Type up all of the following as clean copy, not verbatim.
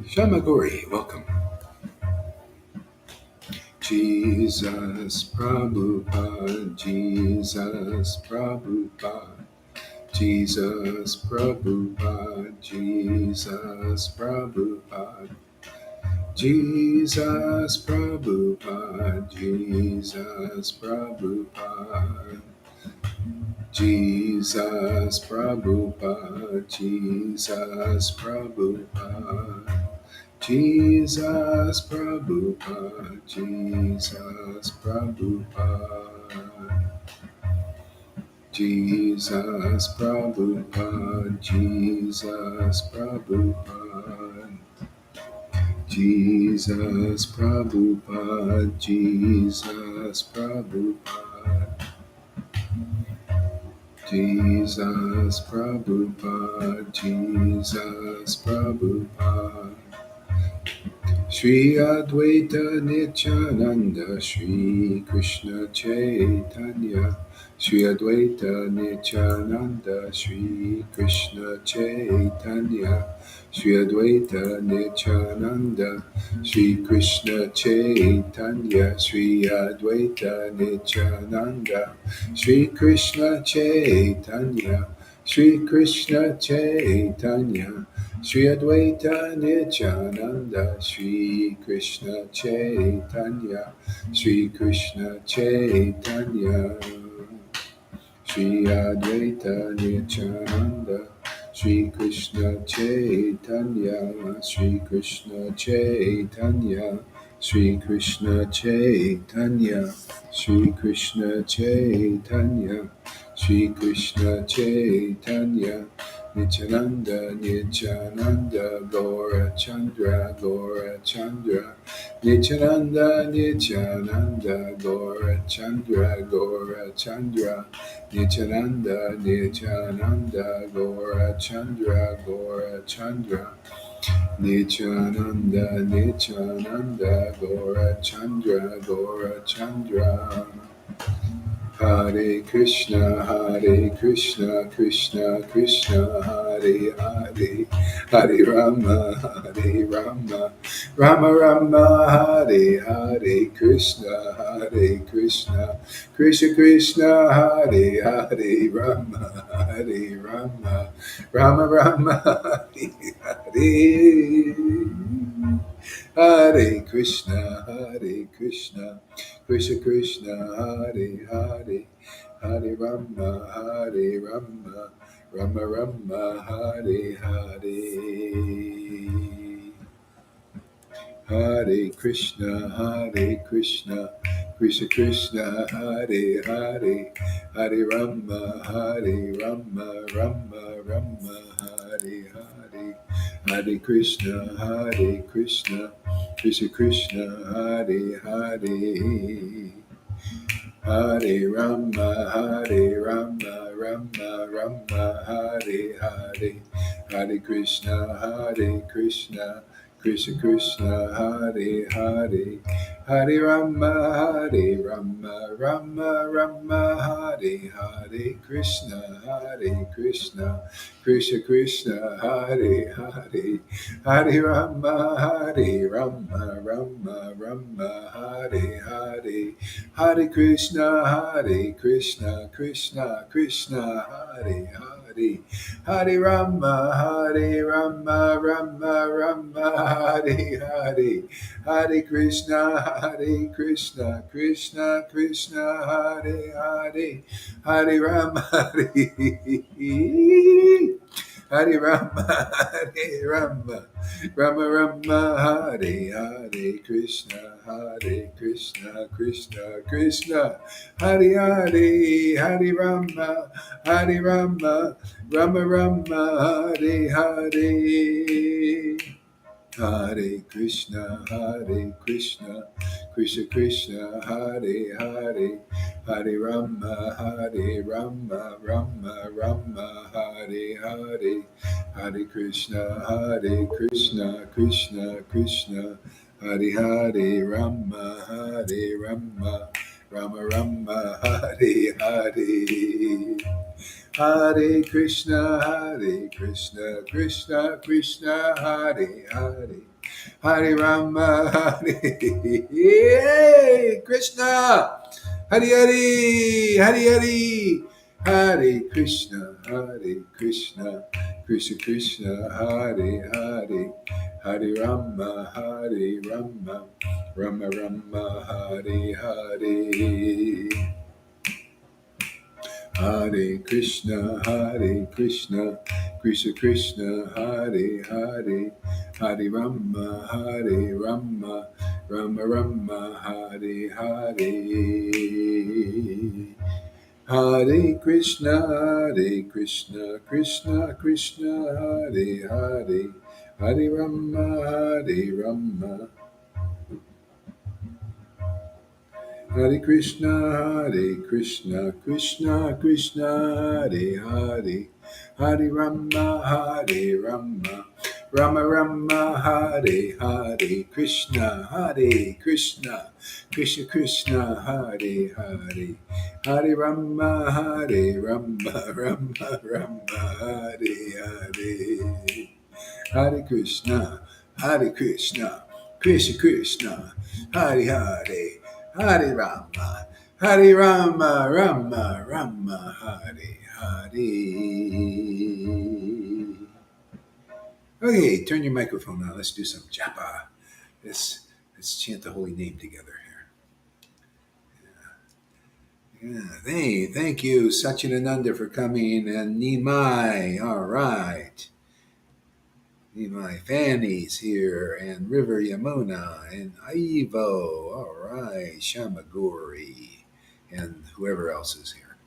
Shamagori, welcome. Jesus Prabhupada, Jesus Prabhupada, Jesus Prabhupada, Jesus Prabhupada, Jesus Prabhupada, Jesus Prabhupada, Jesus Prabhupada, Jesus Prabhupada. Jesus Prabhupada, Jesus Prabhupada, Jesus Prabhupada, Jesus Prabhupada, Jesus Prabhupada, Jesus Prabhupada, Jesus Prabhupada, Jesus Prabhupada. Shri Advaita Nityananda, Shri Krishna Chaitanya, Shri Advaita Nityananda, Shri Krishna Chaitanya, Shri Advaita Nityananda, Shri Krishna Chaitanya, Shri Advaita Nityananda, Shri Krishna Chaitanya, Shri Krishna Chaitanya, Shri Advaita Nityananda, Shri Krishna Chaitanya, Shri Krishna Chaitanya, Shri Advaita Nityananda, Shri Krishna Chaitanya, Shri Krishna Chaitanya, Shri Krishna Chaitanya, Shri Krishna Chaitanya, Shri Krishna Chaitanya, Nityananda, Nityananda, Gaura Chandra, Gaura Chandra, Nityananda, Nityananda, Gaura Chandra, Gaura Chandra, Nityananda, Nityananda, Gaura Chandra, Gaura Chandra, Nityananda, Nityananda, Gaura Chandra, Gaura Chandra. Hare Krishna, Hare Krishna, Krishna Krishna, Hare Hare, Hare Rama, Hare Rama, Rama Rama, Hare Hare, Krishna, Hare Krishna, Krishna Krishna, Hare Hare, Rama, Hare Rama, Rama Rama, Hare Hare. Hare Krishna, Hare Krishna, Krishna Krishna, Hare Hare, Hare Rama, Hare Rama, Rama Rama, Hare Hare. Hare Krishna, Hare Krishna, Krishna Krishna, Hare Hare, Hare Rama, Hare Rama, Rama Rama, Hare Hare, Hare Krishna, Hare Krishna, Krishna Krishna, Hare Hare. Hare Rama, Hare Rama, Rama Rama, Hare Hare, Hare Krishna, Hare Krishna, Krishna Krishna, Hare Hare, Hare Rama, Hare Rama, Rama Rama, Hare Hare, Krishna, Hare Krishna, Krishna Krishna, Hare Hare, Hare Rama, Hare Rama, Rama Rama, Hare Hare, Hare Krishna, Hare Krishna, Krishna Krishna, Hare Hare, Hare Rama, Hare Rama, Rama Rama, Hare Hare, Hare Krishna, Hare Krishna, Krishna Krishna, Hare Hare, Hare Rama, Hare Rama, Hare Rama, Rama Rama, Hare Hare, Krishna, Hare Krishna, Krishna Krishna, Hare Hare, Hare Rama, Hare Rama, Rama Rama, Hare Hare. Hare Krishna, Krishna Krishna, Hare Hare, Hare Rama, Hare Rama, Rama Rama, Hare Hare, Hare Krishna, Krishna Krishna, Hare Hare, Rama, Hare Rama, Rama Rama, Hare Hare. Hare Krishna, Krishna Krishna, Hare Hare, Hare Rama, Hare Krishna, Hare Hare, Hare Hare, Hare Krishna, Krishna Krishna, Hare Hare, Hare Rama, Rama Rama, Hare Hare. Hare Krishna, Krishna Krishna, Hare Hare, Hare Rama, Rama Rama, Hare Hare. Hare Krishna, Krishna Krishna, Hare Hare, Hare Rama, Hare Krishna, Krishna Krishna, Hare Hare, Hare Rama, Rama Rama, Hare Hare, Krishna Krishna, Hare Hare, Hare Rama, Rama, Hare Hare. Hare Krishna, Krishna, Hare Hare, Hare Rama, Hare Hare. Okay, turn your microphone on. Let's do some japa. Let's chant the holy name together here. Yeah, hey, thank you, Satchidananda, for coming, and Nimai. All right. My Fanny's here, and River Yamuna, and Ivo. All right, Shamaguri, and whoever else is here.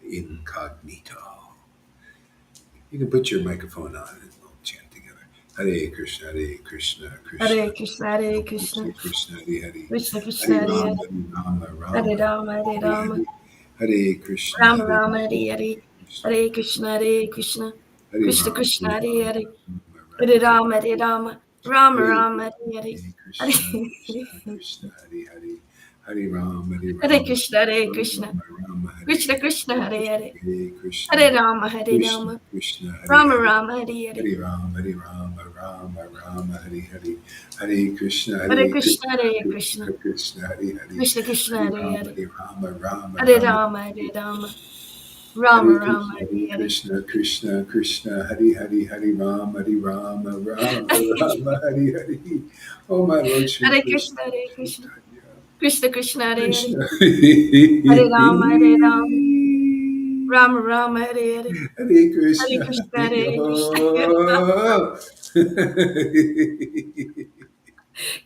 Incognito. You can put your microphone on and we'll chant together. Hare Krishna, Krishna Hare Krishna, Hare Krishna, Krishna, Hare Krishna Krishna, Hare Hare Rama, Hare, Hare Rama, Hare Rama, Hare Krishna, Rama Rama, Hare Hare, Hare Krishna, Hare Krishna, Hare Krishna Rama, Krishna, Hare Hare Hare, Rama, Hare Rama, Hare Rama, Rama Hare Rama, Hare Hare, Krishna, Hare Krishna, Hare Hare Rama, Hare Krishna, Hare Krishna, Rama, Krishna Krishna, Hare Hare, Hare Krishna, Hare Rama, Hare Rama, Krishna, Rama Rama, Hare Hare, Hare Rama, Rama, Hare Hare Krishna, Hare Krishna, Hare Krishna, Krishna, Hare Krishna Krishna, Hare Hare, Rama, Hare Rama, Hare Rama, Rama Rama, Hare Hare, Krishna, Hare Rama, Hare. Oh, my Lord Shri Hare Krishna. Krishna, Hare Krishna, Krishna Krishna, Hare Hare, Krishna. Hare Rama, Hare Rama, Rama Rama, Hare Hare, Hare Hare Krishna. Krishna, Hare Krishna, Oh.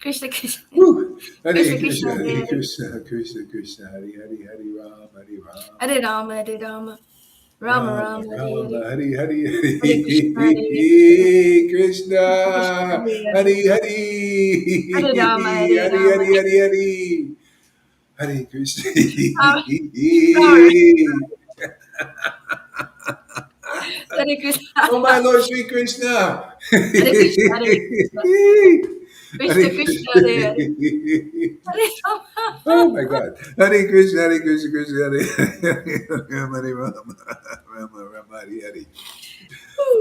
Krishna Krishna, Woo. Krishna Hare Krishna, Krishna, Hare Hare, Krishna, Hare Rama, Hare Rama, Hare Rama, Rama Rama, Hare Hare, Hare Hare Krishna, Hare Krishna, Krishna, Krishna Krishna, Hare Hare, Hare Hare Rama, Hare Rama, Hare Krishna. Rama Rama, Hare Krishna, Oh, my Lord Sri Krishna. Hare Krishna, Hare Krishna, Krishna Hare Krishna, Hare Hare, Krishna. Hare Oh Rama, my God. Hare Krishna, Krishna, Hare Rama, Rama, Hare.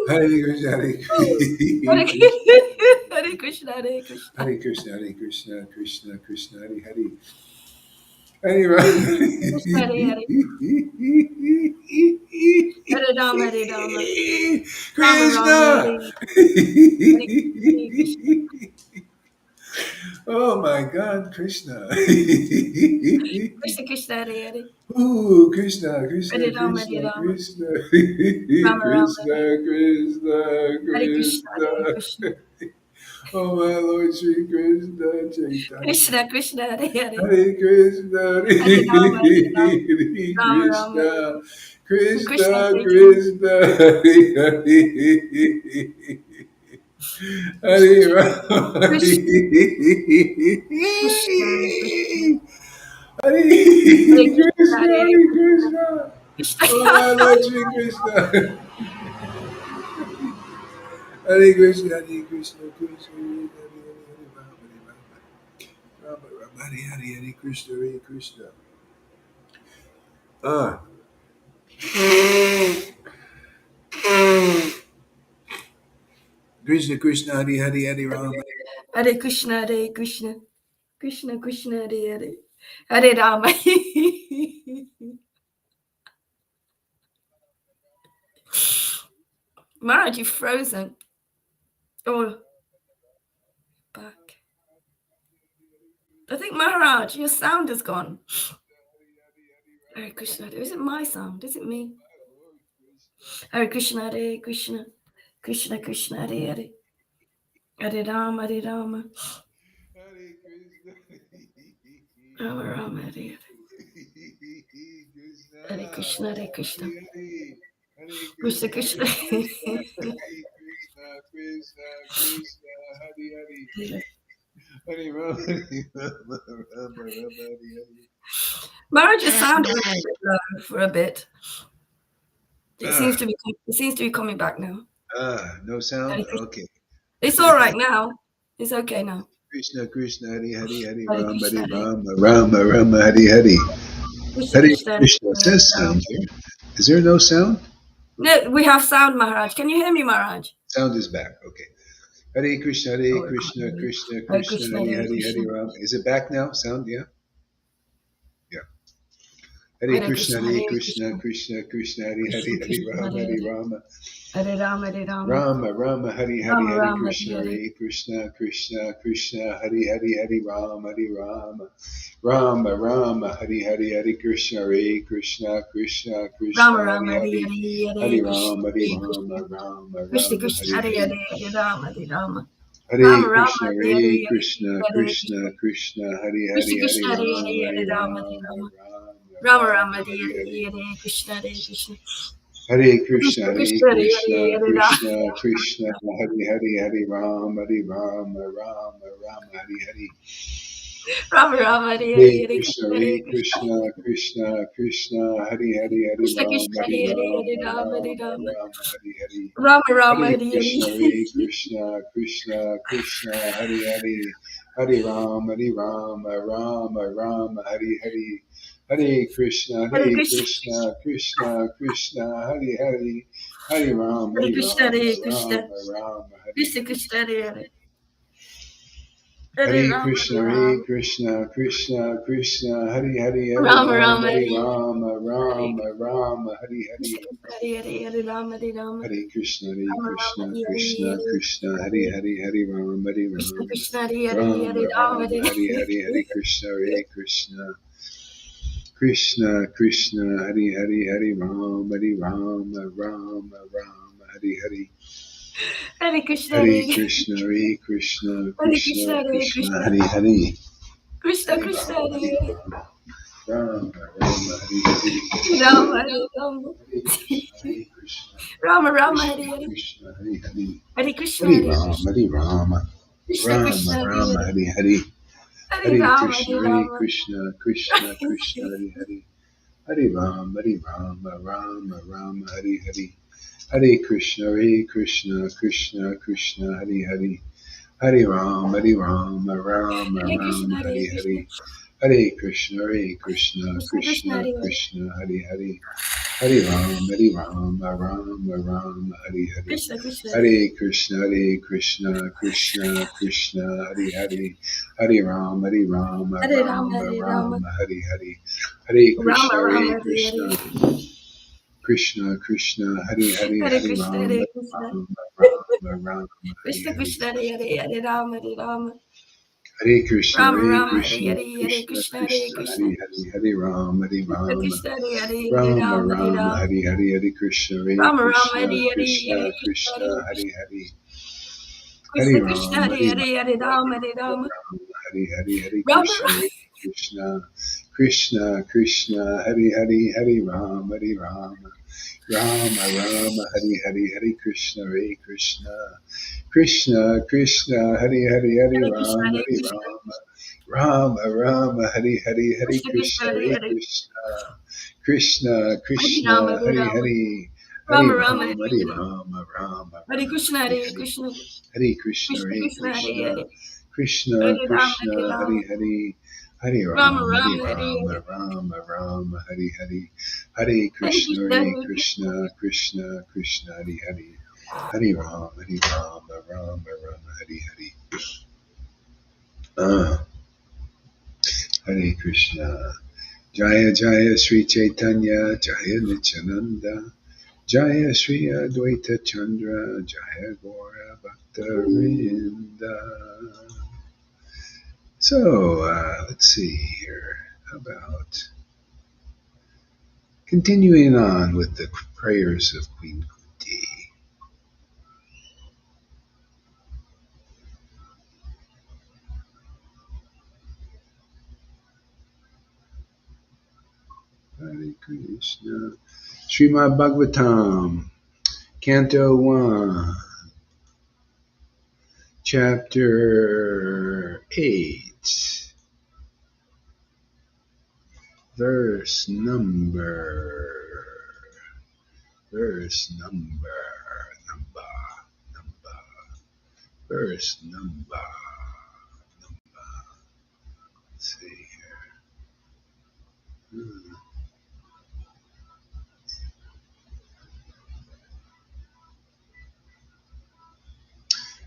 Hare Krishna, Hare Krishna. Krishna, Hare Krishna, Hare Krishna, Hare Krishna, Krishna, Hare. Hare Rama. Krishna, Hare Hare, Hare Rama, Hare Rama, Rama Rama, Krishna. Hare Hare, Hare Krishna, Oh my God, Krishna. Krishna Krishna, Hare Hare, Ooh, Krishna, Hare Rama, Hare Rama, Krishna. Rama Rama, Hare Krishna, Hare Krishna. Krishna, Oh my Lord Sri Krishna Chaitanya. Krishna Krishna, Hare Hare, Hare Krishna, Hare Rama, Hare Rama, Hare Rama Rama, Krishna, Krishna Krishna Chaitanya, Krishna, Hare Hare. Krishna Hare Chaitanya, Rama, Krishna, Krishna, Krishna, Hare Hare Krishna, Krishna, Hare Hare Krishna, Krishna. Krishna Oh my Lord Sri Krishna. Hare Krishna, Hare Krishna, Krishna, Hare Rama, Hare Hare, Hare Krishna, Hare Krishna. Ah, Krishna Krishna Hari Hari Hari Rama. Hare Krishna, Hare Krishna, Krishna Krishna, Hare Hare, Hare Rama. Maharaj, you've frozen. Oh, back. I think Maharaj, your sound has gone. Hare Krishna, is it my sound? Is it me? Hare Krishna, Hare Krishna, Krishna Krishna, Hare Hare, Hare Rama, Hare Rama, Hare Krishna. Rama Rama, Hare Hare, Hare Krishna, Hare Krishna, Krishna Krishna, Hare Krishna, Krishna Krishna, Hare Hare. Hare Rama, Hare Rama, Rama Rama, Hare Hare. Maharaj, your sound was a bit low for a bit. It seems to be coming back now. No sound? Okay. It's all right now. It's okay now. Krishna Krishna, Hare Hare, Hare Hare Rama, Krishna, Hare Rama, Rama Rama, Hare Hare. Krishna Hare Krishna, Krishna. It says sound here. Is there no sound? No, we have sound, Maharaj. Can you hear me, Maharaj? Sound is back. Okay. Hare Krishna, Hare Krishna, Krishna Krishna, Hare Hare, Hare Rama. Is it back now? Sound, yeah? Yeah. Hare Krishna, Hare Krishna, Krishna Krishna, Hare Hare, Hare Rama, Hare Rama. Hare Rama, Hare Rama. Rama Rama, Hare Hare, Rama Hare Rama, Krishna, Hare Hare Krishna, Krishna Krishna, Hare Hare, Hare Rama, Hare Rama. Rama Rama, Hare Hare, Hare Krishna, Hare Krishna, Krishna Krishna, Rama Hare Rama, Hare Hare, Hare, Hare Krishna, Rama, Hare Hare Rama, Krishna, Rama Krishna Rama, Krishna, Hare Hare Hare. Hare, Hare Rama, Hare Rama. Hare Rama Rama, Krishna, Hare Hare Hare, Krishna, Hare Krishna Krishna, Krishna, Hare Krishna Hare, Krishna, Hare Hare Rama, Hare, Hare Hare Rama, Hare Rama, Rama. Rama Rama Rama, Rama, Hare Hare Hare. Hare, Krishna, Hare Krishna. Hare Krishna, Krishna Hare Krishna, Hare Krishna, Hare, Hare Krishna Rama. Krishna, Hare Hare, Hare Rama, Hare Rama, Rama Rama, Hare Hare. Rama Rama, Hare Hare Hare, Hare Krishna, Krishna, Hare Hare Krishna. Krishna, Krishna Krishna, Hare Hare, Hare Krishna Rama, Krishna, Hare Hare Hare, Rama, Hare Rama, Hare Rama Rama. Rama, Hare Hare. Rama Rama, Hare Hare Krishna, Hare. Hare Krishna, Krishna Krishna, Hare Hare, Hare Rama, Hare Rama, Rama Rama, Hare Hare. Hare Krishna, Hare Hare Krishna, Krishna, Krishna Krishna, Hare Hare, Hare Rama, Hare Hare Krishna, Rama, Hare Krishna, Rama Rama, Hare Krishna Hare. Krishna, Hare Hare. Hare Hare Rama, Krishna, Hare Hare Rama. Krishna, Krishna Krishna, Hare Hare, Hare Rama Rama, Rama, Hare Hare Hare. Rama, Hare Rama Rama, Hare Krishna, Hare. Hare Hare, Hare Rama, Hare Rama. Hare Krishna, Hare Rama Rama, Krishna, Hare Krishna Hare, Krishna, Hare Hare Hare, Hare Rama, Hare Krishna Rama, Krishna, Hare Hare, Rama Hare Rama, Rama, Hare Hare, Hare Krishna, Hare Krishna, Krishna Krishna, Hare Hare, Hare Rama, Hare Rama, Rama Rama, Hare Hare. Hare Krishna, Hare Hare Krishna, Hare Krishna, Hare Krishna Krishna, Hare Krishna, Krishna, Hare Hare. Krishna Hare Krishna, Rama, Hare Hare Rama, Rama Rama, Hare Hare. Rama, Hare Rama. Hare Krishna, Hare Krishna, Rama Rama, Krishna Hare Hare, Krishna, Hare Hare. Hare Krishna, Hare Hare Rama, Krishna, Hare Rama, Krishna Rama Krishna, Hare Rama, Hare, Hare Hare. Hare Hare Rama, Krishna, Hare Hare Rama. Krishna, Krishna Krishna, Hare Hare. Hare Rama, Hare Rama, Rama Rama, Hare Hare. Hare Krishna, Hare Krishna, Krishna Krishna, Hare Hare. Hare Rama, Hare Rama, Rama Hare Rama, Krishna, Hare Hare Krishna, Hare. Hare Krishna, Hare Krishna, Krishna Krishna, Krishna Hare Hare, Krishna, Hare Hare. Hare Rama, Hare Rama, Rama Rama, Hare Hare. Krishna Krishna, Hare Hare Krishna, Hare Krishna, Krishna Krishna, Hare Hare. Hare Rama, Hare Rama, Hare Rama, Rama Hare Rama, Rama, Hare Hare. Hare Rama Krishna, Rama, Hare Hare Hare, Krishna, Krishna Krishna, Hare Hare. Hare Hare Krishna, Rama, Hare Hare Krishna, Rama, Rama Rama, Hare Krishna Hare. Krishna, Hare Hare, Hare Rama, Hare Rama, Hare Krishna, Rama Hare Rama, Hare Krishna, Hare, Hare Krishna Krishna, Hare Krishna, Krishna, Hare Hare, Hare Rama, Hare Krishna Rama, Krishna, Hare Hare, Hare Rama Rama, Hare Rama, Rama, Hare Hare, Hare Krishna, Hare Rama Rama, Hare Krishna, Hare, Hare Krishna Krishna, Krishna, Hare Hare Krishna, Hare, Krishna Hare Krishna, Rama, Hare Hare Hare, Hare Rama, Hare Rama, Rama, Hare Hare, Hare Rama Krishna, Rama, Hare Krishna, Krishna Krishna, Hare Hare, Hare Rama, Hare Rama, Rama Rama, Hare Hare, Hare Krishna, Hare Krishna, Krishna Krishna, Hare Hare, Hare Hare Krishna, Rama, Hare Hare Krishna, Rama, Rama Rama, Hare Hare, Hare Krishna Krishna, Krishna, Hare Hare Hare, Krishna, Krishna Hare Rama, Krishna, Hare Hare Rama, Hare, Rama Hare Rama, Rama, Hare Hare Hare, Rama, Rama Hare Rama, Krishna, Hare Hare Hare, Krishna, Hare Krishna, Krishna Hare Krishna, Hare Krishna, Hare, Krishna Hare Rama, Krishna, Hare Rama, Hare Hare, Hari Rama Ram, Hari Rama Hare Rama, Hare. Rama Rama, Hari Hari, Hare Hare Krishna, Krishna, Hare Hare Krishna. Krishna, Krishna Krishna, Hari Hari, Hari Ram, Hari Rama, Rama Rama, Hari Hari. Hare Krishna. Jaya Jaya Sri Chaitanya, Jaya Nityananda, Jaya Sri Advaita Chandra, Jaya Gora Bhakta Vrinda. So, let's see here. How about continuing on with the prayers of Queen Kunti? Hare Krishna. Srimad Bhagavatam, Canto 1, Chapter 8, verse number, number, verse number. Let's see here.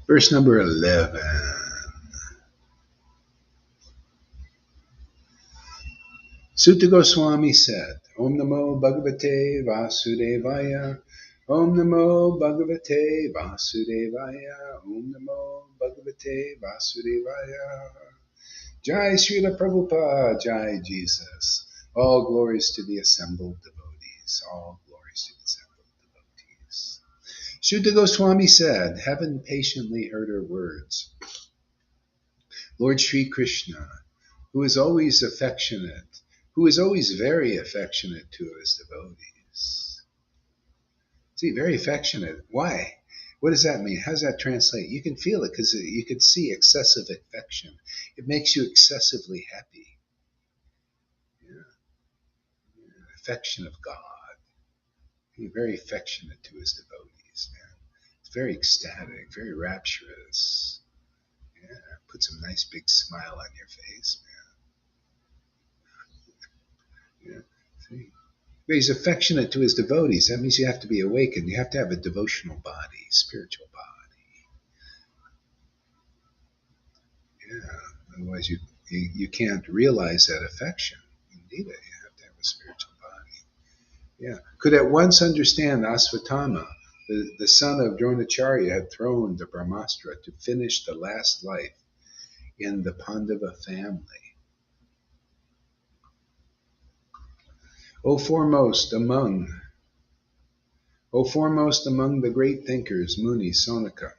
Verse number 11. Sutta Goswami said, Om Namo Bhagavate Vasudevaya, Om Namo Bhagavate Vasudevaya, Om Namo Bhagavate Vasudevaya. Jai Srila Prabhupada, Jai Jesus. All glories to the assembled devotees. All glories to the assembled devotees. Sutta Goswami said, Heaven patiently heard her words. Lord Sri Krishna, who is always affectionate, who is always very affectionate to his devotees. See, very affectionate. Why? What does that mean? How does that translate? You can feel it because you can see excessive affection. It makes you excessively happy. Yeah. Affection of God. He's very affectionate to his devotees, man. It's very ecstatic, very rapturous. Yeah, puts a nice big smile on your face, man. Yeah. See? But he's affectionate to his devotees. That means you have to be awakened. You have to have a devotional body, spiritual body. Yeah. Otherwise, you can't realize that affection. You need it. You have to have a spiritual body. Yeah. Could at once understand Asvatthama, the son of Dronacharya, had thrown the Brahmastra to finish the last life in the Pandava family. O foremost among the great thinkers, Muni, Sonaka,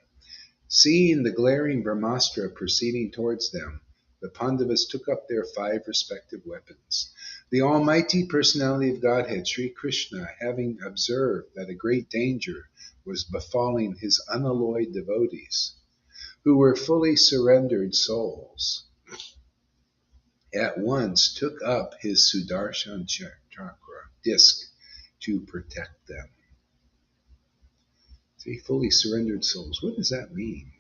seeing the glaring Brahmastra proceeding towards them, the Pandavas took up their 5 respective weapons. The Almighty Personality of Godhead, Sri Krishna, having observed that a great danger was befalling his unalloyed devotees, who were fully surrendered souls, at once took up his Sudarshan chakra disc to protect them. See, fully surrendered souls. What does that mean?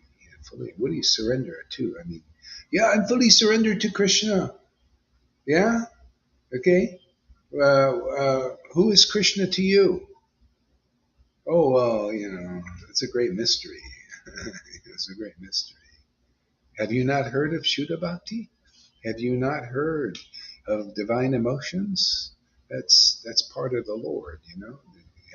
What do you surrender it to? I mean, yeah, I'm fully surrendered to Krishna. Yeah? Okay. Who is Krishna to you? Oh, well, it's a great mystery. It's a great mystery. Have you not heard of Shuddha Bhakti? Have you not heard of divine emotions? That's part of the Lord,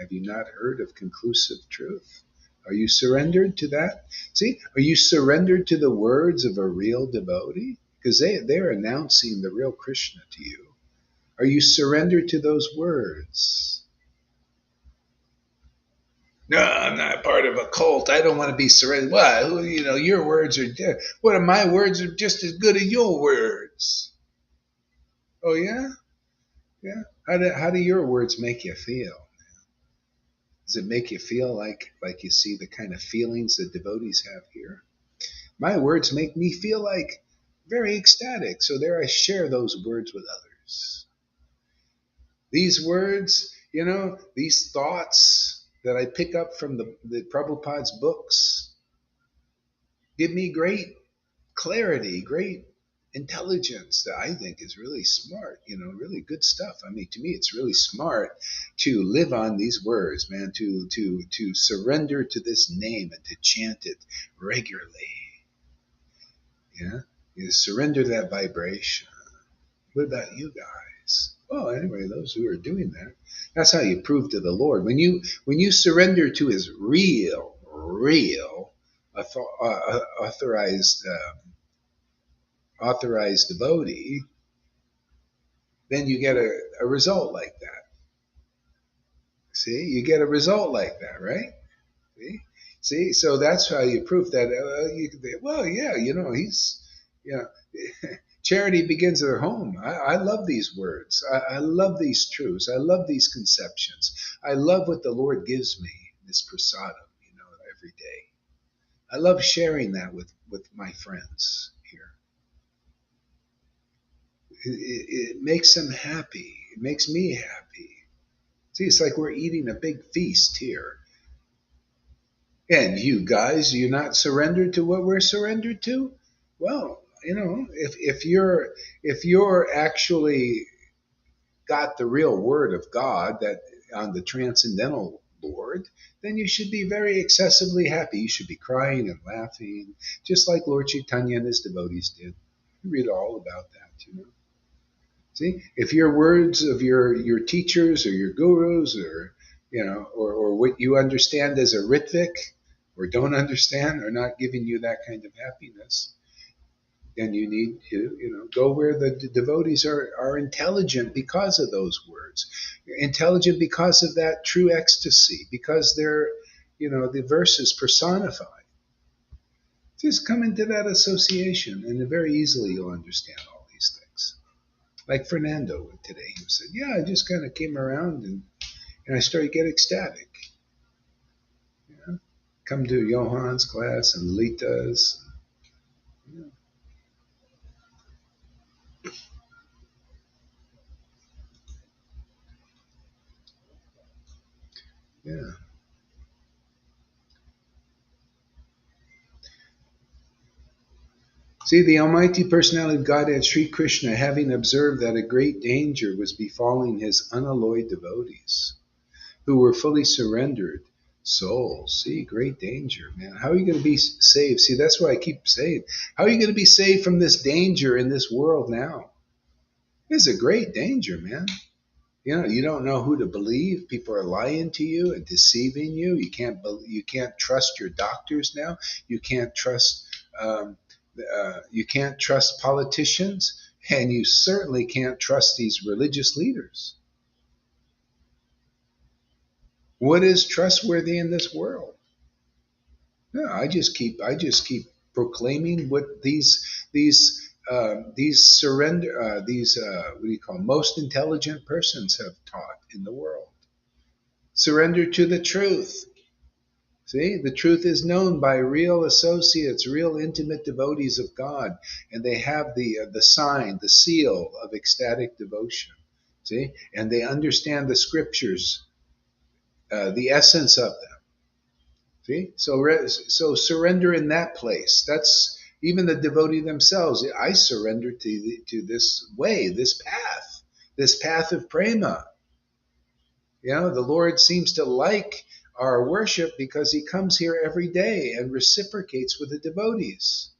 Have you not heard of conclusive truth? Are you surrendered to that? See, are you surrendered to the words of a real devotee? Because they're announcing the real Krishna to you. Are you surrendered to those words? No, I'm not part of a cult. I don't want to be surrendered. Well, your words are dead. What are my words are just as good as your words? Oh yeah? Yeah. How do your words make you feel? Does it make you feel like you see the kind of feelings the devotees have here? My words make me feel like very ecstatic. So there I share those words with others. These words, these thoughts that I pick up from the Prabhupada's books give me great clarity, great intelligence that I think is really smart, really good stuff. I mean, to me, it's really smart to live on these words, man, to surrender to this name and to chant it regularly. Yeah. You surrender that vibration. What about you guys? Well, anyway, those who are doing that, that's how you prove to the Lord. When you surrender to His real authorized authorized devotee, then you get a result like that. See, you get a result like that, right? See, so that's how you prove that. Well, yeah, he's, you know, charity begins at home. I love these words. I love these truths. I love these conceptions. I love what the Lord gives me, this prasadam, every day. I love sharing that with my friends here. It makes them happy. It makes me happy. See, it's like we're eating a big feast here. And you guys, you're not surrendered to what we're surrendered to? Well, if you're actually got the real word of God that on the transcendental Lord, then you should be very excessively happy. You should be crying and laughing, just like Lord Caitanya and his devotees did. You read all about that. See, if your words of your teachers or your gurus or what you understand as a Rhythmic or don't understand are not giving you that kind of happiness, then you need to go where the devotees are intelligent because of those words, intelligent because of that true ecstasy, because they're the verses personified. Just come into that association, and very easily you'll understand all these things. Like Fernando today, he said, "Yeah, I just kind of came around and I started to get ecstatic. Come to Johan's class and Lita's. Yeah. See, the Almighty Personality of Godhead, Sri Krishna, having observed that a great danger was befalling his unalloyed devotees, who were fully surrendered souls. See, great danger, man. How are you going to be saved? See, that's what I keep saying. How are you going to be saved from this danger in this world now? It's a great danger, man. You don't know who to believe. People are lying to you and deceiving you. You can't trust your doctors now. You can't trust um, you can't trust politicians, and you certainly can't trust these religious leaders. What is trustworthy in this world? No, I just keep proclaiming what these surrender these what do you call most intelligent persons have taught in the world. Surrender to the truth. See, the truth is known by real associates, real intimate devotees of God, and they have the sign, the seal of ecstatic devotion. See, and they understand the scriptures, the essence of them. See, so surrender in that place. That's even the devotee themselves. I surrender to this way, this path of prema. The Lord seems to like our worship because He comes here every day and reciprocates with the devotees.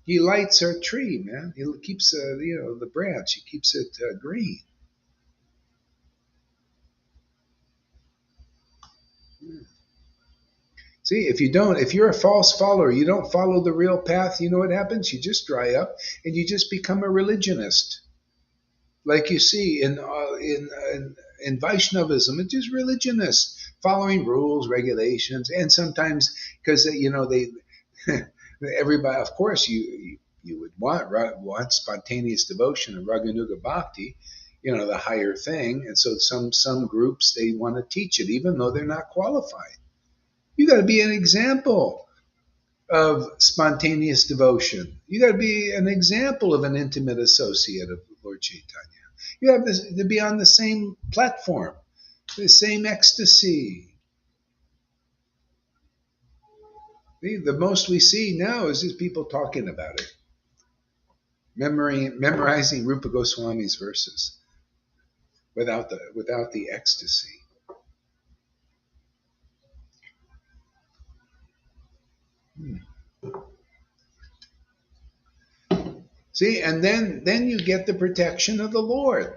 He lights our tree, man. He keeps the branch. He keeps it green. See, if you're a false follower, you don't follow the real path. You know what happens? You just dry up and you just become a religionist, like you see in Vaishnavism. It's just religionists following rules, regulations, and sometimes because they everybody, of course, you would want spontaneous devotion and raganuga bhakti, the higher thing, and so some groups they want to teach it even though they're not qualified. You got to be an example of spontaneous devotion. You got to be an example of an intimate associate of Lord Caitanya. You have to be on the same platform, the same ecstasy. The most we see now is just people talking about it. memorizing Rupa Goswami's verses without the ecstasy. See, and then you get the protection of the Lord.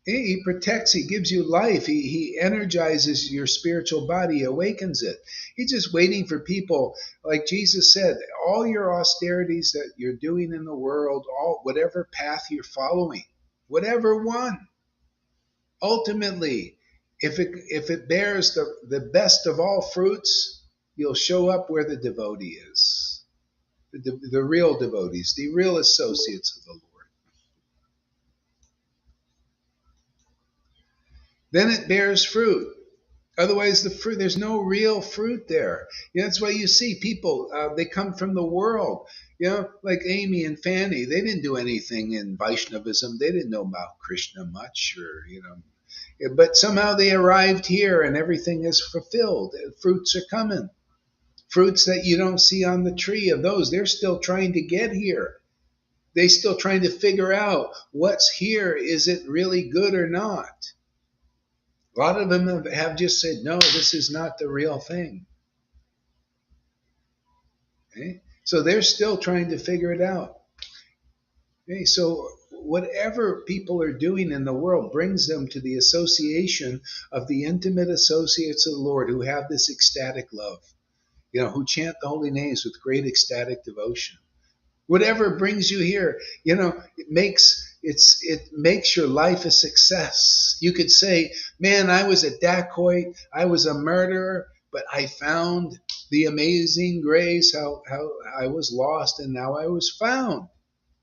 He protects, he gives you life, he energizes your spiritual body, awakens it. He's just waiting for people, like Jesus said, all your austerities that you're doing in the world, whatever path you're following, whatever one, ultimately, if it bears the best of all fruits, you'll show up where the devotee is, the real devotees, the real associates of the Lord. Then it bears fruit. Otherwise, the fruit, there's no real fruit there. That's why you see people, they come from the world, like Amy and Fanny. They didn't do anything in Vaishnavism. They didn't know about Krishna much, but somehow they arrived here and everything is fulfilled. Fruits are coming. Fruits that you don't see on the tree of those. They're still trying to get here. They're still trying to figure out what's here. Is it really good or not? A lot of them have just said, no, this is not the real thing. Okay? So they're still trying to figure it out. Okay? So whatever people are doing in the world brings them to the association of the intimate associates of the Lord who have this ecstatic love, who chant the holy names with great ecstatic devotion. Whatever brings you here, it makes your life a success. You could say, man, I was a dacoit, I was a murderer, but I found the amazing grace, how I was lost and now I was found.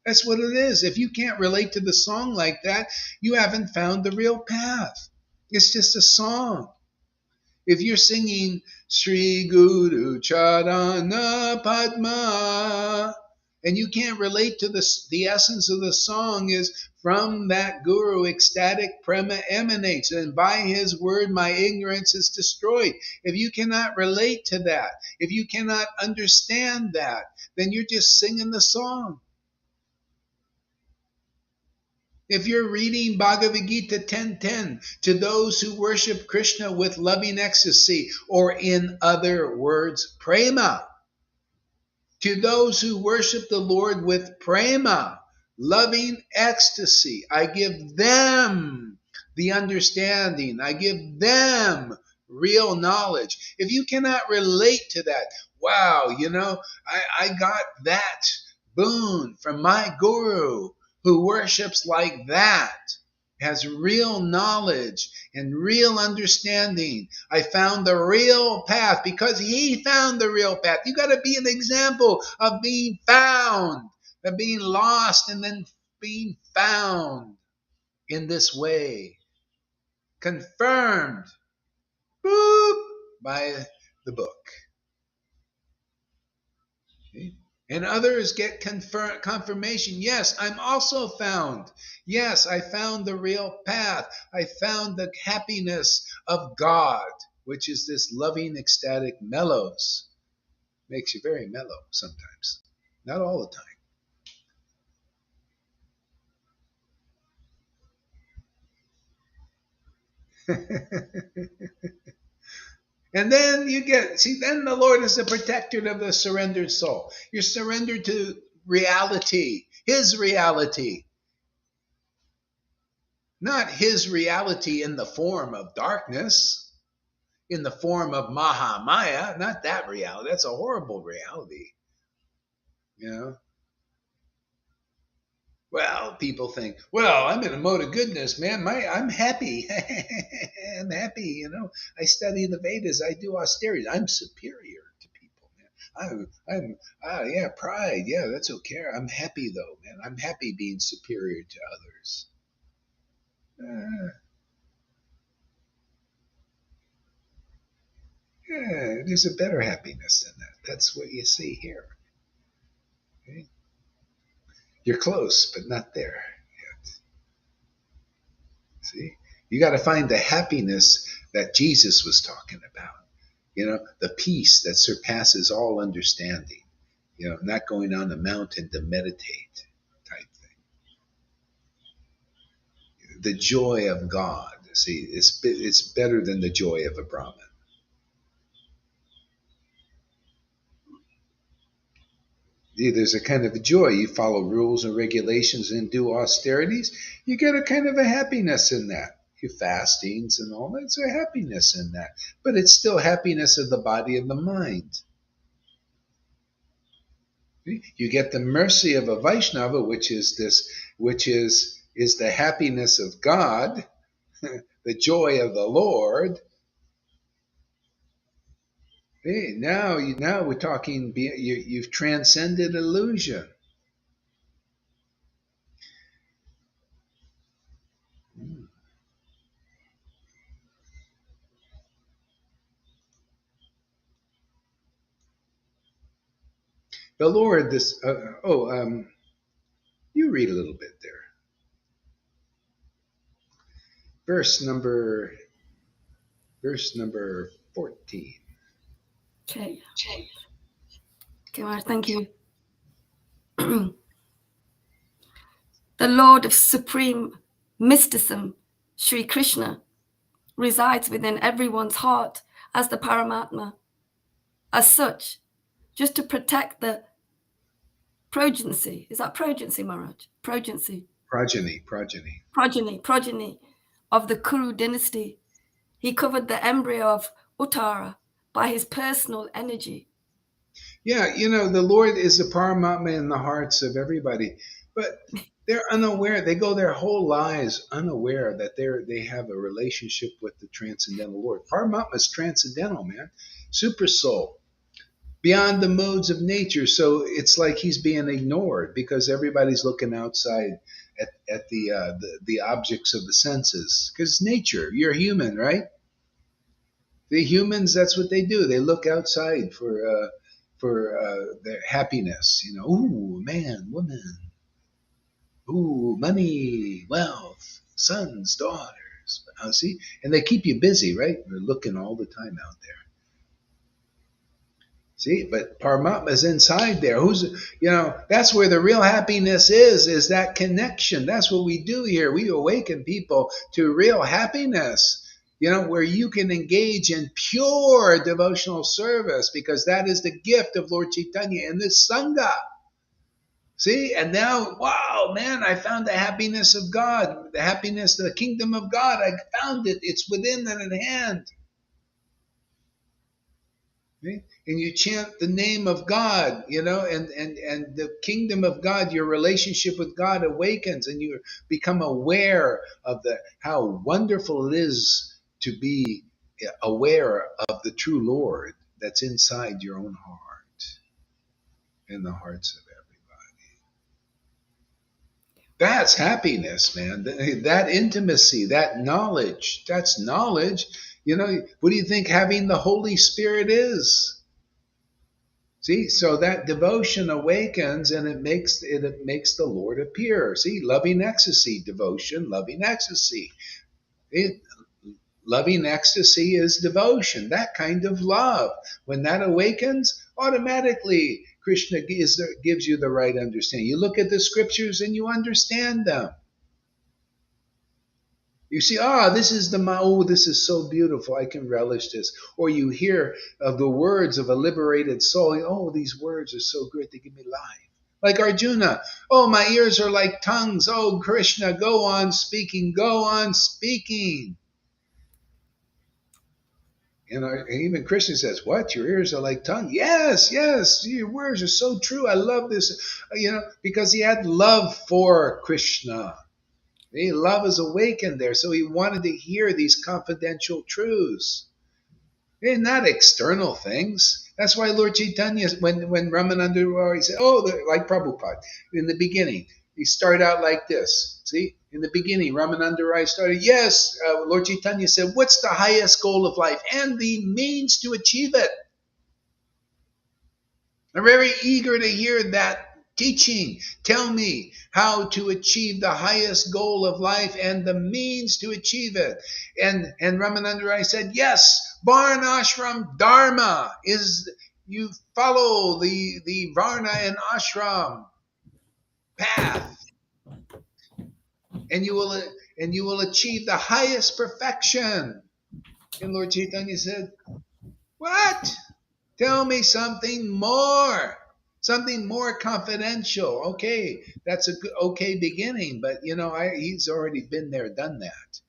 That's what it is. If you can't relate to the song like that, you haven't found the real path. It's just a song. If you're singing Sri Guru Charana Padma, and you can't relate to the essence of the song is from that guru ecstatic prema emanates, and by his word my ignorance is destroyed. If you cannot relate to that, if you cannot understand that, then you're just singing the song. If you're reading Bhagavad Gita 10:10, to those who worship Krishna with loving ecstasy, or in other words, prema, to those who worship the Lord with prema, loving ecstasy, I give them the understanding. I give them real knowledge. If you cannot relate to that, wow, I got that boon from my guru who worships like that, has real knowledge and real understanding. I found the real path because he found the real path. You got to be an example of being found, of being lost and then being found in this way. Confirmed, boop, by the book. Okay? And others get confirmation. Yes, I'm also found. Yes, I found the real path. I found the happiness of God, which is this loving, ecstatic mellows. Makes you very mellow sometimes. Not all the time. And then then the Lord is the protector of the surrendered soul. You're surrendered to reality, his reality. Not his reality in the form of darkness, in the form of Mahamaya, not that reality. That's a horrible reality. Well, people think, well, I'm in a mode of goodness, man. I'm happy. I'm happy, I study the Vedas. I do austerity. I'm superior to people, man. Yeah, pride. Yeah, that's okay. I'm happy, though, man. I'm happy being superior to others. Yeah, there's a better happiness than that. That's what you see here. Okay? You're close, but not there yet. See? You got to find the happiness that Jesus was talking about. The peace that surpasses all understanding. Not going on a mountain to meditate, the joy of God. See, it's better than the joy of a Brahmin. There's a kind of a joy. You follow rules and regulations and do austerities. You get a kind of a happiness in that. You fastings and all that. It's a happiness in that. But it's still happiness of the body and the mind. You get the mercy of a Vaishnava, which is the happiness of God, the joy of the Lord. Hey, now we're talking. You've transcended illusion. The Lord, you read a little bit there. Verse number 14. Okay. Okay, Maharaj, thank you. The Lord of Supreme Mysticism, Sri Krishna, resides within everyone's heart as the Paramatma. As such, just to protect the progeny, is that progeny, Maharaj? Progeny of the Kuru dynasty, he covered the embryo of Uttara by his personal energy. Yeah, the Lord is the Paramatma in the hearts of everybody, but they're unaware. They go their whole lives unaware that they have a relationship with the transcendental Lord. Paramatma is transcendental, man, super soul, beyond the modes of nature. So it's like he's being ignored because everybody's looking outside at the objects of the senses. Because nature, you're human, right? The humans, that's what they do. They look outside for their happiness. Ooh, man, woman. Ooh, money, wealth, sons, daughters. See, and they keep you busy, right? They're looking all the time out there. See, but Paramatma is inside there. That's where the real happiness is that connection. That's what we do here. We awaken people to real happiness, where you can engage in pure devotional service, because that is the gift of Lord Caitanya in this Sangha. See, and now, wow, man, I found the happiness of God, the happiness of the kingdom of God. I found it. It's within and at hand. And you chant the name of God, and the kingdom of God, your relationship with God awakens, and you become aware of how wonderful it is to be aware of the true Lord that's inside your own heart and the hearts of everybody. That's happiness, man. That intimacy, that knowledge, that's knowledge. What do you think having the Holy Spirit is? See, so that devotion awakens, and it makes the Lord appear. See, loving ecstasy, devotion, loving ecstasy. Loving ecstasy is devotion, that kind of love. When that awakens, automatically Krishna gives you the right understanding. You look at the scriptures and you understand them. You see, this is this is so beautiful. I can relish this. Or you hear of the words of a liberated soul. These words are so good. They give me life. Like Arjuna. My ears are like tongues. Oh, Krishna, go on speaking. Go on speaking. Even Krishna says, what? Your ears are like tongue? Yes, your words are so true. I love this, because he had love for Krishna. Love is awakened there, so he wanted to hear these confidential truths. Not external things. That's why Lord Caitanya, when Ramananda, he said, like Prabhupada, in the beginning, he started out like this. See, in the beginning, Ramananda Rai started, Lord Caitanya said, what's the highest goal of life and the means to achieve it? I'm very eager to hear that teaching. Tell me how to achieve the highest goal of life and the means to achieve it. And Ramananda Rai said, yes, Varna Ashram Dharma is, you follow the Varna and Ashram path. and you will achieve the highest perfection. And Lord Chaitanya said, "What? Tell me something more." Something more confidential. Okay, that's a good, okay beginning, but he's already been there, done that.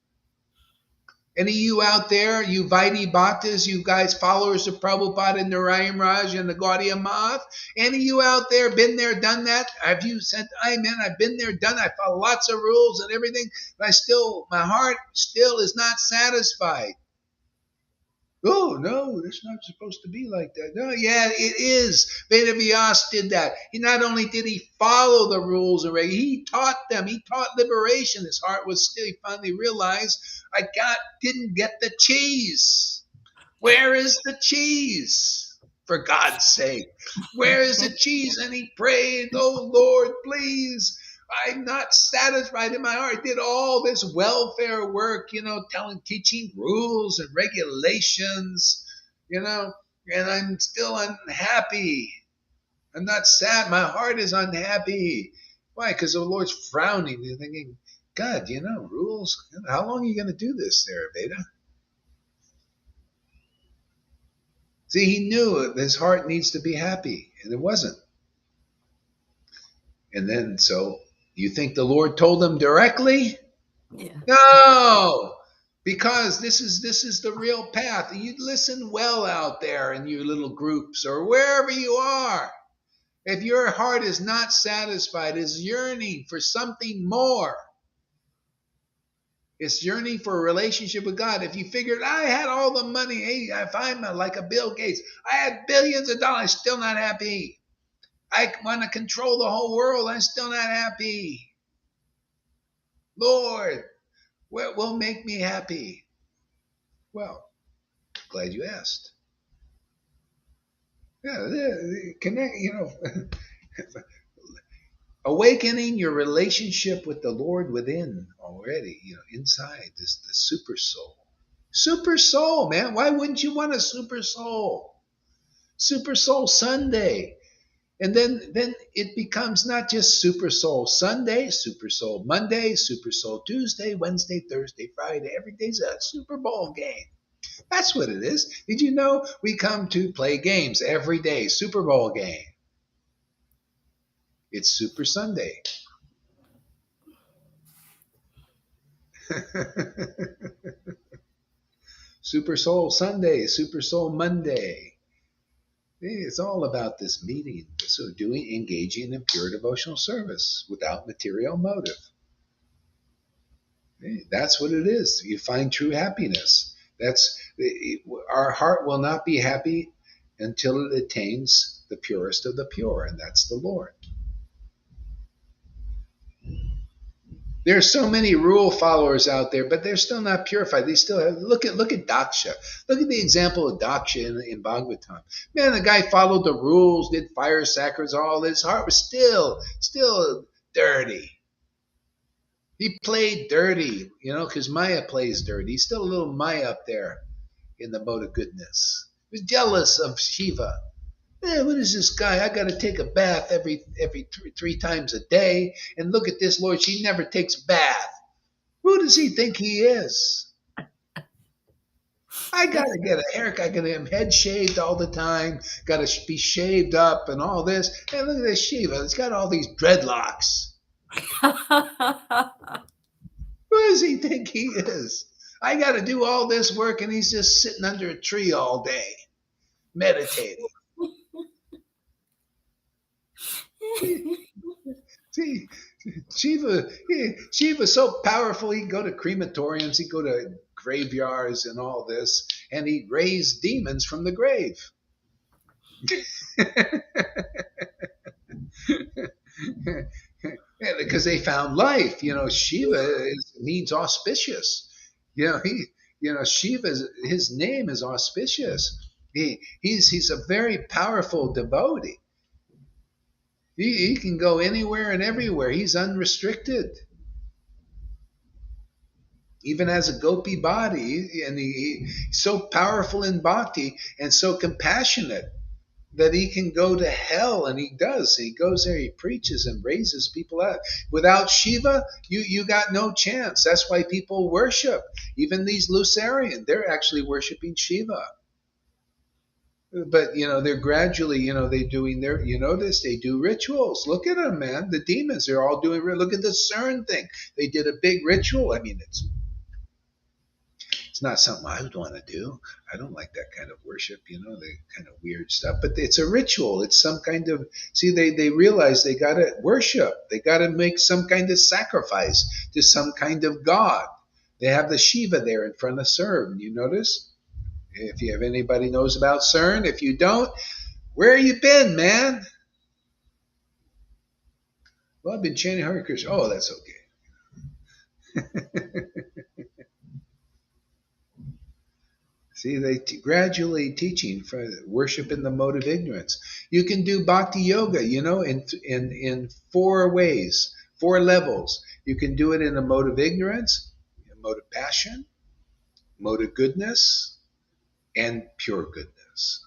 Any of you out there, you Vaidhi Bhaktas, you guys followers of Prabhupada and Narayan Raj and the Gaudiya Math, any of you out there been there, done that? Have you said, "Amen, I've been there, done it. I follow lots of rules and everything, but my heart still is not satisfied." Oh, no, it's not supposed to be like that. No, yeah, it is. Vedavyas did that. He not only did he follow the rules and regulations, he taught them. He taught liberation. His heart was still, he finally realized, didn't get the cheese. Where is the cheese? For God's sake, where is the cheese? And he prayed, "Oh Lord, please. I'm not satisfied in my heart. I did all this welfare work, teaching rules and regulations, and I'm still unhappy. I'm not sad. My heart is unhappy." Why? Because the Lord's frowning. You're thinking, "God, rules. How long are you going to do this there, Veda?" See, he knew his heart needs to be happy, and it wasn't. And then, so you think the Lord told him directly? Yeah. No, because this is the real path. You listen well out there in your little groups or wherever you are. If your heart is not satisfied, is yearning for something more, it's yearning for a relationship with God. If you figured, "I had all the money, hey, if I'm like a Bill Gates, I had billions of dollars, still not happy. I want to control the whole world, I'm still not happy. Lord, what will make me happy?" Well, glad you asked. Yeah, connect, awakening your relationship with the Lord within already, inside this the super soul. Super soul, man. Why wouldn't you want a super soul? Super soul Sunday. And then it becomes not just Super Soul Sunday, Super Soul Monday, Super Soul Tuesday, Wednesday, Thursday, Friday. Every day's a Super Bowl game. That's what it is. Did you know we come to play games every day? Super Bowl game. It's Super Sunday. Super Soul Sunday, Super Soul Monday. It's all about this meeting. So engaging in pure devotional service without material motive. That's what it is. You find true happiness. Our heart will not be happy until it attains the purest of the pure, and that's the Lord. There's so many rule followers out there, but they're still not purified. They still have, look at Daksha. Look at the example of Daksha in Bhagavatam. Man, the guy followed the rules, did fire sacrifice, all his heart was still dirty. He played dirty, because Maya plays dirty. He's still a little Maya up there in the mode of goodness. He was jealous of Shiva. Man, what is this guy? I got to take a bath every three times a day. And look at this Lord, she never takes a bath. Who does he think he is? I got to get a haircut. I got to have head shaved all the time. Got to be shaved up and all this. And look at this Shiva. It's got all these dreadlocks. Who does he think he is? I got to do all this work, and he's just sitting under a tree all day, meditating. See, Shiva's so powerful. He'd go to crematoriums, he'd go to graveyards and all this, and he'd raise demons from the grave. Because they found life. Shiva means auspicious. Shiva, his name is auspicious. He's a very powerful devotee. He can go anywhere and everywhere. He's unrestricted. Even has a gopi body, and he's so powerful in bhakti and so compassionate. that he can go to hell, and he does. He goes there, he preaches and raises people up. Without Shiva, you got no chance. That's why people worship. Even these Lucerian, they're actually worshiping Shiva. But they're gradually, they doing their, notice they do rituals. Look at them, man. The demons, they're all doing. Look at the CERN thing. They did a big ritual. I mean, it's not something I would want to do. I don't like that kind of worship, the kind of weird stuff. But it's a ritual. It's some kind of, see, they realize they got to worship. They got to make some kind of sacrifice to some kind of god. They have the Shiva there in front of CERN. You notice? If you have anybody knows about CERN, if you don't, where you been, man? Well, I've been chanting Hare Krishna. Oh, that's okay. See, they gradually teaching for worship in the mode of ignorance. You can do bhakti yoga, in four ways, four levels. You can do it in a mode of ignorance, a mode of passion, mode of goodness, and pure goodness.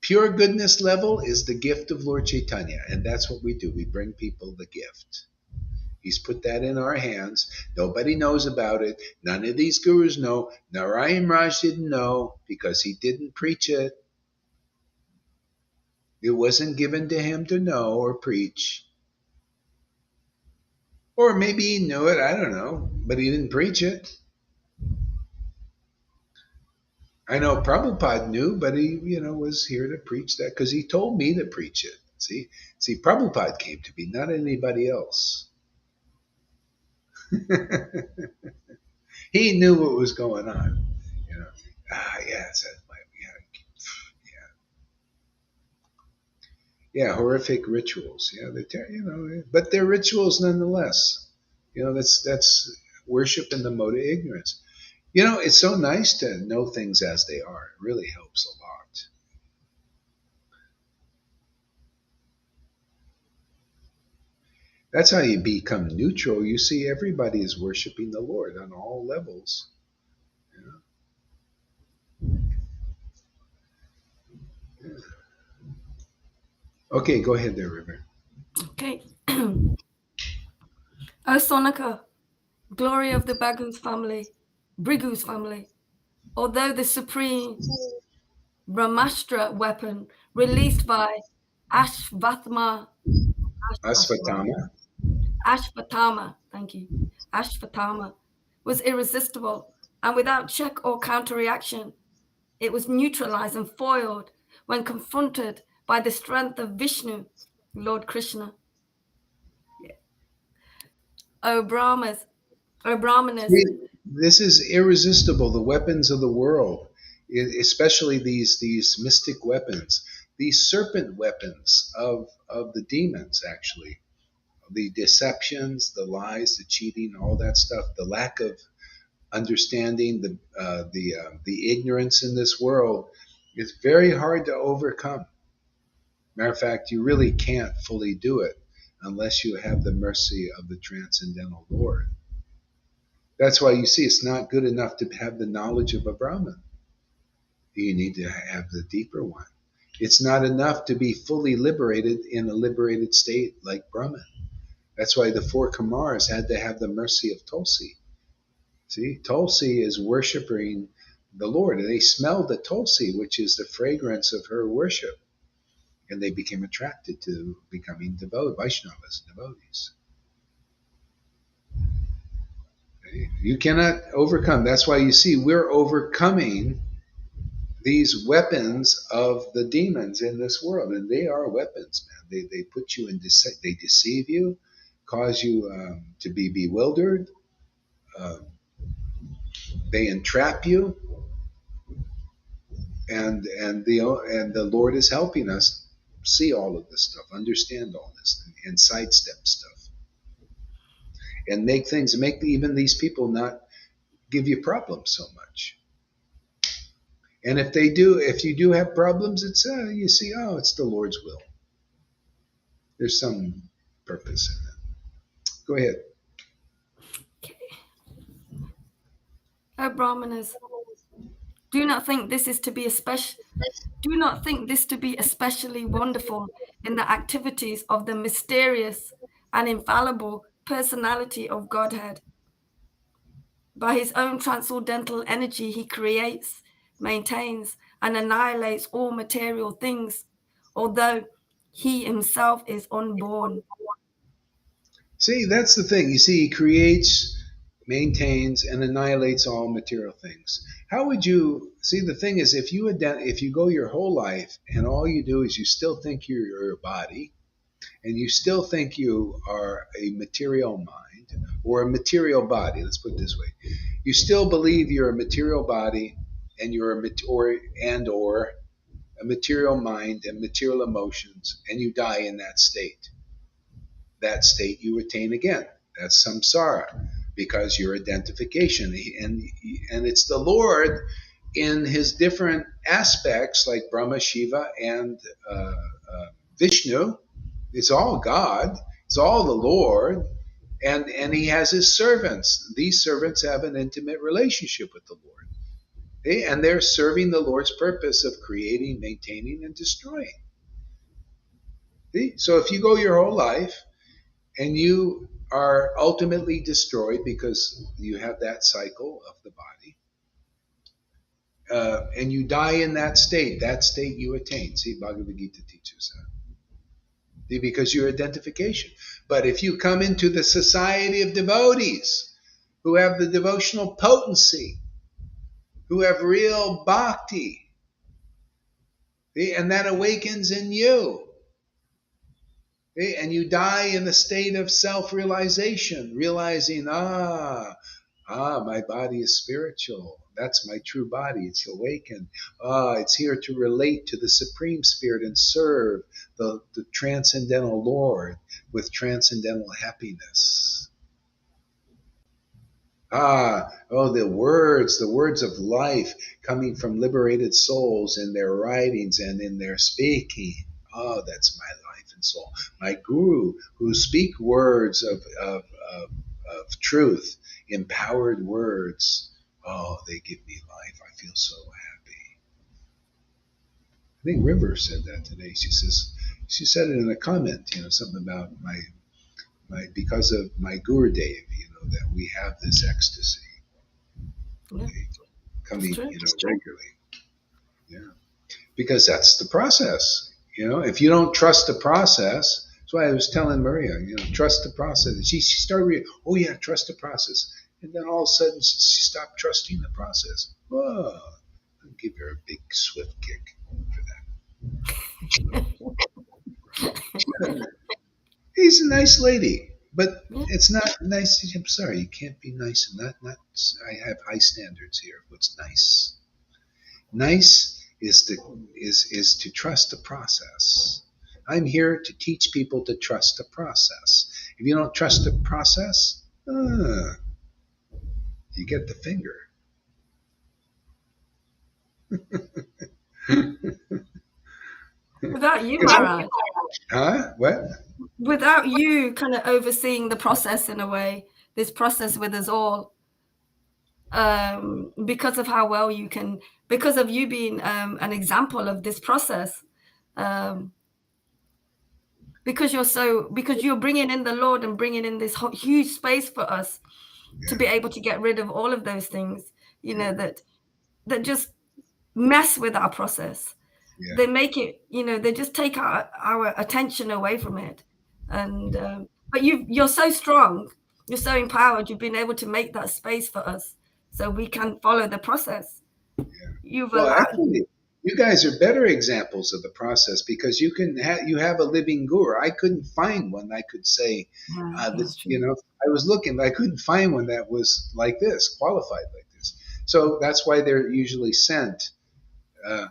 Pure goodness level is the gift of Lord Caitanya, and that's what we do. We bring people the gift. He's put that in our hands. Nobody knows about it. None of these gurus know. Narayan Raj didn't know because he didn't preach it. It wasn't given to him to know or preach. Or maybe he knew it, I don't know, but he didn't preach it. I know Prabhupada knew, but he, was here to preach that because he told me to preach it. See, Prabhupada came to me, not anybody else. He knew what was going on. Yeah, yeah, horrific rituals. Yeah, but they're rituals nonetheless. That's worship in the mode of ignorance. It's so nice to know things as they are. It really helps a lot. That's how you become neutral. You see, everybody is worshiping the Lord on all levels. Yeah. Okay, go ahead there, River. Okay. O Sonika, glory of the Brigu's family, although the supreme Brahmastra weapon released by Ashvatthama, Asvatthama. Ashvatthama, thank you, Ashvatthama, was irresistible, and without check or counter-reaction, it was neutralized and foiled when confronted by the strength of Vishnu, Lord Krishna. O Brahmanas, This is irresistible. The weapons of the world, especially these mystic weapons, these serpent weapons of the demons, actually, the deceptions, the lies, the cheating, all that stuff, the lack of understanding, the ignorance in this world, is very hard to overcome. Matter of fact, you really can't fully do it unless you have the mercy of the transcendental Lord. That's why you see it's not good enough to have the knowledge of a Brahman. You need to have the deeper one. It's not enough to be fully liberated in a liberated state like Brahman. That's why the four Kumars had to have the mercy of Tulsi. See, Tulsi is worshiping the Lord, and they smelled the Tulsi, which is the fragrance of her worship, and they became attracted to becoming Vaishnavas, devotees. You cannot overcome. That's why you see we're overcoming these weapons of the demons in this world, and they are weapons, man. They put you in, they deceive you, cause you to be bewildered. Um, they entrap you, and the Lord is helping us see all of this stuff, understand all this, and sidestep stuff, and make even these people not give you problems so much. And if you do have problems, it's you see, oh, it's the Lord's will. There's some purpose in it. Go ahead. O Brahmanas, Do not think this is to be do not think this to be especially wonderful in the activities of the mysterious and infallible personality of Godhead. By his own transcendental energy, he creates, maintains, and annihilates all material things, although he himself is unborn. See, that's the thing. You see, he creates, maintains, and annihilates all material things. How would you see? The thing is, if you go your whole life and all you do is you still think you're a body, and you still think you are a material mind or a material body. Let's put it this way: you still believe you're a material body, and you're or a material mind and material emotions, and you die in that state. That state you attain again. That's samsara, because your identification, and it's the Lord in his different aspects, like Brahma, Shiva, and Vishnu. It's all God. It's all the Lord, and he has his servants. These servants have an intimate relationship with the Lord, okay? And they're serving the Lord's purpose of creating, maintaining, and destroying. See? So if you go your whole life and you are ultimately destroyed because you have that cycle of the body, and you die in that state you attain. See, Bhagavad Gita teaches that. See, because your identification. But if you come into the society of devotees who have the devotional potency, who have real bhakti, see, and that awakens in you, see, and you die in the state of self-realization, realizing, my body is spiritual. That's my true body. It's awakened. It's here to relate to the Supreme Spirit and serve the transcendental Lord with transcendental happiness. The words of life coming from liberated souls in their writings and in their speaking. That's my life and soul. My guru, who speak words of truth, empowered words. They give me life. I feel so happy. I think River said that today. She said it in a comment, something about my because of my Gurudev, that we have this ecstasy, Yeah, coming, true. regularly. Yeah, because that's the process. If you don't trust the process, that's why I was telling Maria, trust the process. She started reading, oh yeah, trust the process, and then all of a sudden she stopped trusting the process. Whoa! I'll give her a big swift kick for that. He's a nice lady, but Yeah. it's not nice. I'm sorry, you can't be nice and not. I have high standards here of what's nice. Nice is to trust the process. I'm here to teach people to trust the process. If you don't trust the process, you get the finger. Without you, Maharaj. Huh? What? Without you kind of overseeing the process in a way, this process with us all, because of how well you can, because of you being an example of this process, because you're bringing in the Lord and bringing in this huge space for us to be able to get rid of all of those things, that just mess with our process. Yeah. They make it, they just take our attention away from it. And but you're so strong, you're so empowered, you've been able to make that space for us so we can follow the process. You've Well, allowed. actually, you guys are better examples of the process because you have a living guru. I couldn't find one I could say That's this. true. I was looking, but I couldn't find one that was like this, qualified like this. So that's why they're usually sent. Uh,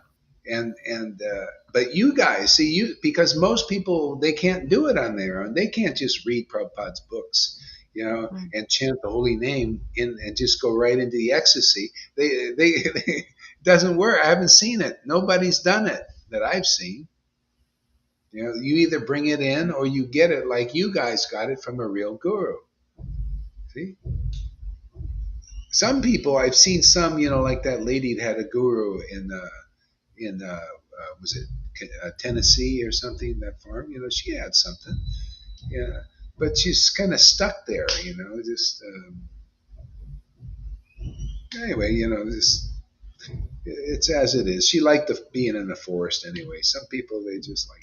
but you guys see, because most people, they can't do it on their own. They can't just read Prabhupada's books, and chant the holy name and just go right into the ecstasy. It doesn't work. I haven't seen it. Nobody's done it that I've seen. You either bring it in or you get it like you guys got it from a real guru. See? some people I've seen some, like that lady that had a guru in was it Tennessee or something, that farm. She had something, yeah, but she's kind of stuck there, just anyway, just it's as it is. She liked being in the forest anyway. Some people, they just like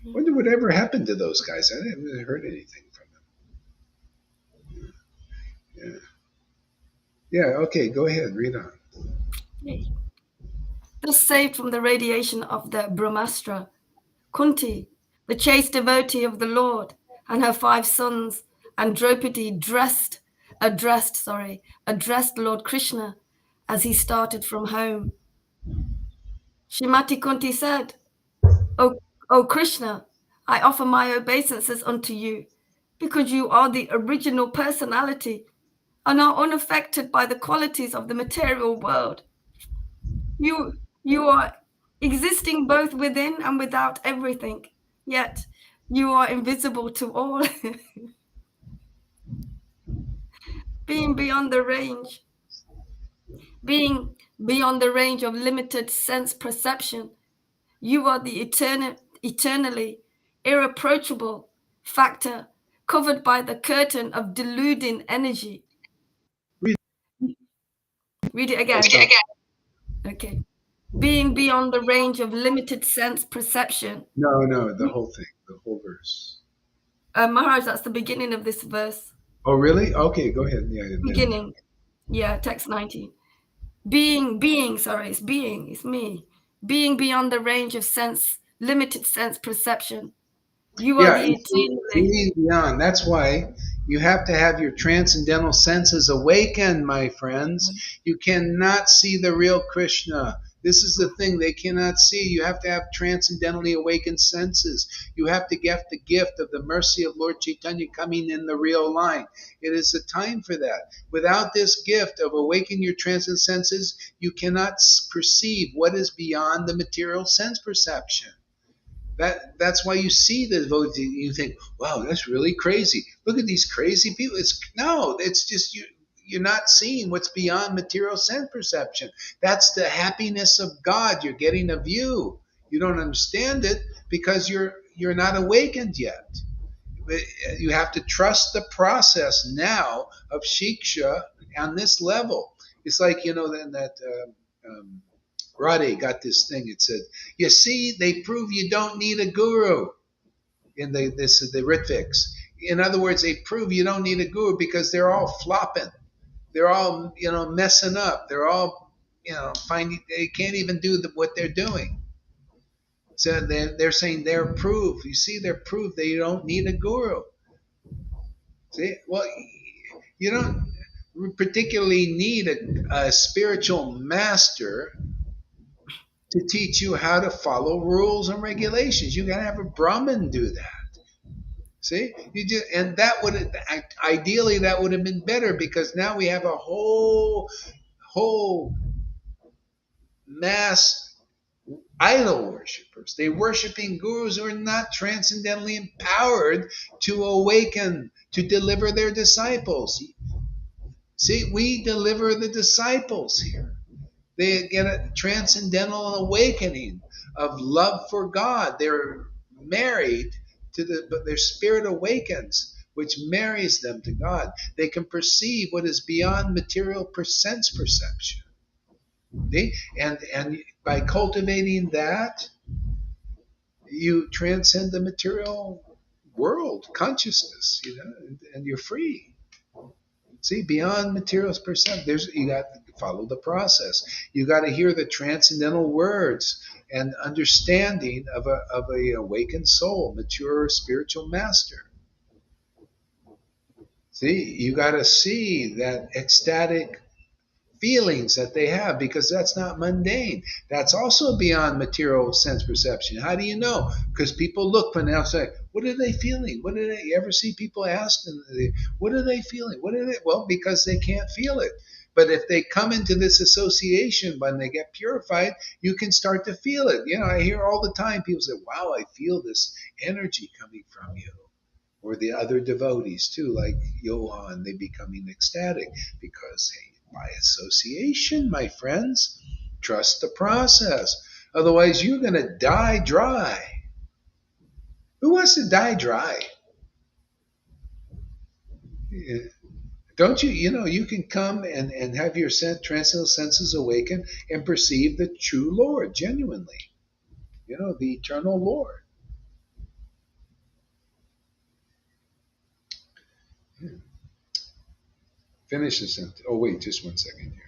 that. Wonder whatever happened to those guys. I haven't heard anything from them. Yeah, yeah. Okay, go ahead, read on. Thus saved from the radiation of the Brahmastra, Kunti, the chaste devotee of the Lord, and her 5 sons, and Draupadi addressed Lord Krishna as he started from home. Shrimati Kunti said, O Krishna, I offer my obeisances unto you, because you are the original personality and are unaffected by the qualities of the material world. You are existing both within and without everything, yet you are invisible to all. being beyond the range of limited sense perception, you are the eternally irreproachable factor covered by the curtain of deluding energy. Read it again. Okay. Being beyond the range of limited sense perception. No, the whole thing, the whole verse. Maharaj, that's the beginning of this verse. Oh, really? Okay, go ahead. Yeah, Beginning. Yeah, text 19. It's me. Being beyond the range of limited sense perception. You are the eternally. Beyond. That's why you have to have your transcendental senses awakened, my friends. You cannot see the real Krishna. This is the thing they cannot see. You have to have transcendentally awakened senses. You have to get the gift of the mercy of Lord Caitanya coming in the real line. It is the time for that. Without this gift of awakening your transcendent senses, you cannot perceive what is beyond the material sense perception. That's why you see the devotee, you think, wow, that's really crazy. Look at these crazy people. It's just you're not seeing what's beyond material sense perception. That's the happiness of God. You're getting a view. You don't understand it because you're not awakened yet. You have to trust the process now of shiksha on this level. It's like, then that Rade got this thing. It said, "You see, they prove you don't need a guru." In the Rhythmics. In other words, they prove you don't need a guru because they're all flopping. They're all messing up. They're all finding they can't even do what they're doing. So they're saying they're proof. You see, they're proof they don't need a guru. See, well, you don't particularly need a spiritual master to teach you how to follow rules and regulations. You gotta have a Brahmin do that. See, and that would ideally that would have been better because now we have a whole mass idol worshippers. They're worshiping gurus who are not transcendentally empowered to awaken, to deliver their disciples. See, we deliver the disciples here. They get a transcendental awakening of love for God. They're married but their spirit awakens, which marries them to God. They can perceive what is beyond material sense perception. See? And by cultivating that, you transcend the material world, consciousness, and you're free. See, beyond materials perception, you got to follow the process. You got to hear the transcendental words and understanding of a awakened soul, mature spiritual master. See, you got to see that ecstatic feelings that they have because that's not mundane. That's also beyond material sense perception. How do you know? Because people look from the outside. What are they feeling? What do you ever see people ask them? What are they feeling? What are they? Well, because they can't feel it. But if they come into this association when they get purified, you can start to feel it. I hear all the time people say, "Wow, I feel this energy coming from you." or the other devotees too, like Johan, they becoming ecstatic because, hey, by association, my friends, trust the process. Otherwise, you're going to die dry. Who wants to die dry? Yeah. Don't you, you can come and have your transcendental senses awaken and perceive the true Lord genuinely, the eternal Lord. Yeah. Finish the sentence. Oh, wait, just 1 second here.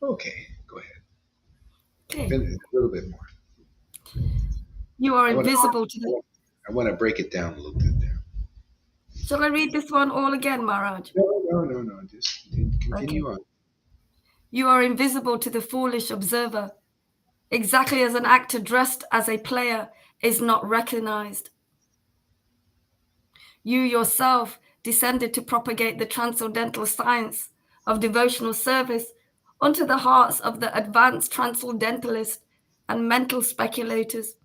Okay, go ahead. Okay. Finish a little bit more. You are invisible to the... I want to break it down a little bit there. Shall I read this one all again, Maharaj? No. Just continue on. You are invisible to the foolish observer, exactly as an actor dressed as a player is not recognized. You yourself descended to propagate the transcendental science of devotional service onto the hearts of the advanced transcendentalists and mental speculators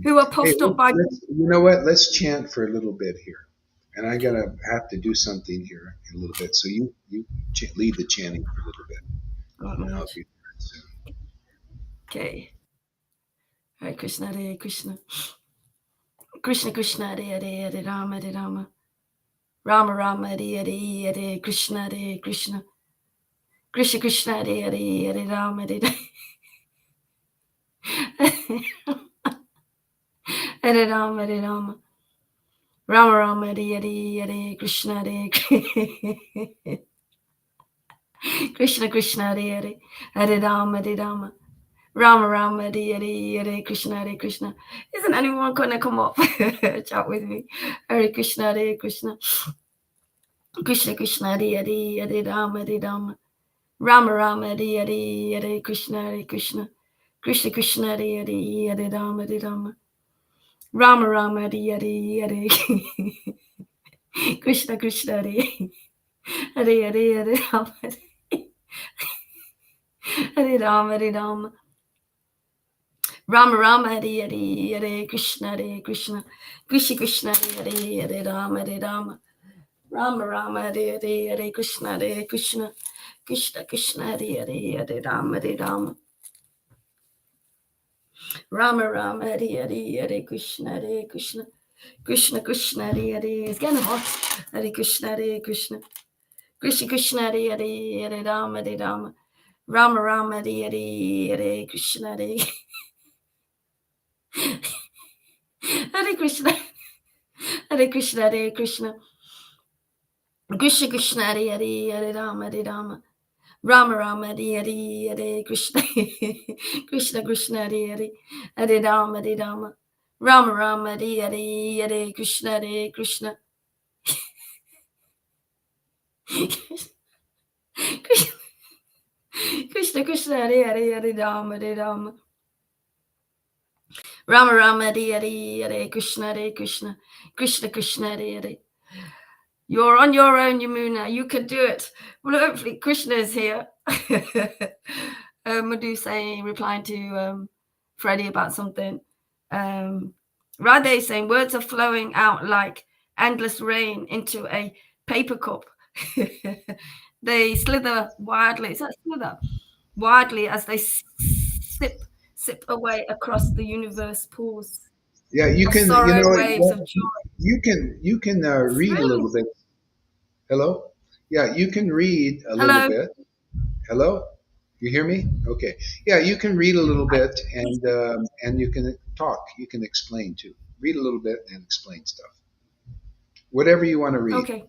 who are Hey, puffed up by... you know what? Let's chant for a little bit here. And I gotta have to do something here in a little bit. So you lead the chanting for a little bit. And I'll be there soon. Okay. Hare Krishna, Hare Krishna. Krishna Krishna, Hare Hare, Hare Rama, Hare Rama. Rama Rama, Hare Hare, Hare Krishna, Hare Krishna. Krishna Krishna, Hare Hare, Hare Rama, Hare Hare Rama, Hare Rama. Rama Rama, Hare Hare, Hare Krishna, Hare Krishna Krishna, Hare Hare, Hare Rama, Hare Rama. Rama Rama, Hare Hare, Hare Krishna, Hare Krishna. Isn't anyone going to come up chat with me? Hare Krishna, Hare Krishna. Krishna Krishna, Hare Hare, Hare Rama, Hare Rama. Rama Rama, Hare Hare, Hare Krishna, Hare Krishna. Krishna Krishna, Hare Hare, Hare Rama, Hare Rama. Rama Rama, Hare Hare, Hare Krishna Krishna, Hare Hare, Hare Rama, Hare Rama, Hare Rama. Rama Rama, Hare Hare, Hare Krishna, Hare Krishna. Krishna Krishna, Hare Hare, Hare Rama, Hare Rama. Rama Rama, Hare Hare, Hare Krishna, Hare Krishna. Krishna Krishna, Hare Hare, Hare Rama, Hare Rama. Rama Rama, Hare Hare, Hare Krishna, Hare Krishna. Krishna Krishna, Hare Hare. It's getting hot. Hare Krishna, Hare Krishna. Krishna Krishna, Hare Hare, Hare Rama, Hare Rama. Rama Rama, Hare Hare, Hare Krishna, Hare Hare Krishna. Hare Krishna, Hare Krishna. Krishna Krishna, Hare Hare, Hare Rama, Hare Rama. Rama Rama, Hare Hare, Hare Krishna. Krishna Krishna, Hare Hare, Hare Rama, Hare Rama. Rama Rama, Hare Hare, Hare Krishna, Hare Krishna. Krishna Krishna, Hare Hare, Hare Rama, Hare Rama. Rama Rama, Hare Hare, Hare Krishna, Hare Krishna. Krishna Krishna, Hare Hare. You're on your own, Yamuna. You can do it. Well, hopefully Krishna is here. Madhu saying, replying to Freddie about something. Radhe is saying, words are flowing out like endless rain into a paper cup. They slither wildly. Is that slither? Wildly as they sip away across the universe pools. Yeah, you can. Sorrow, waves of joy. You can read a little bit. Hello. Yeah, you can read a little bit. Hello. You hear me? Okay. Yeah, you can read a little bit, and you can talk. You can explain too. Read a little bit and explain stuff. Whatever you want to read. Okay.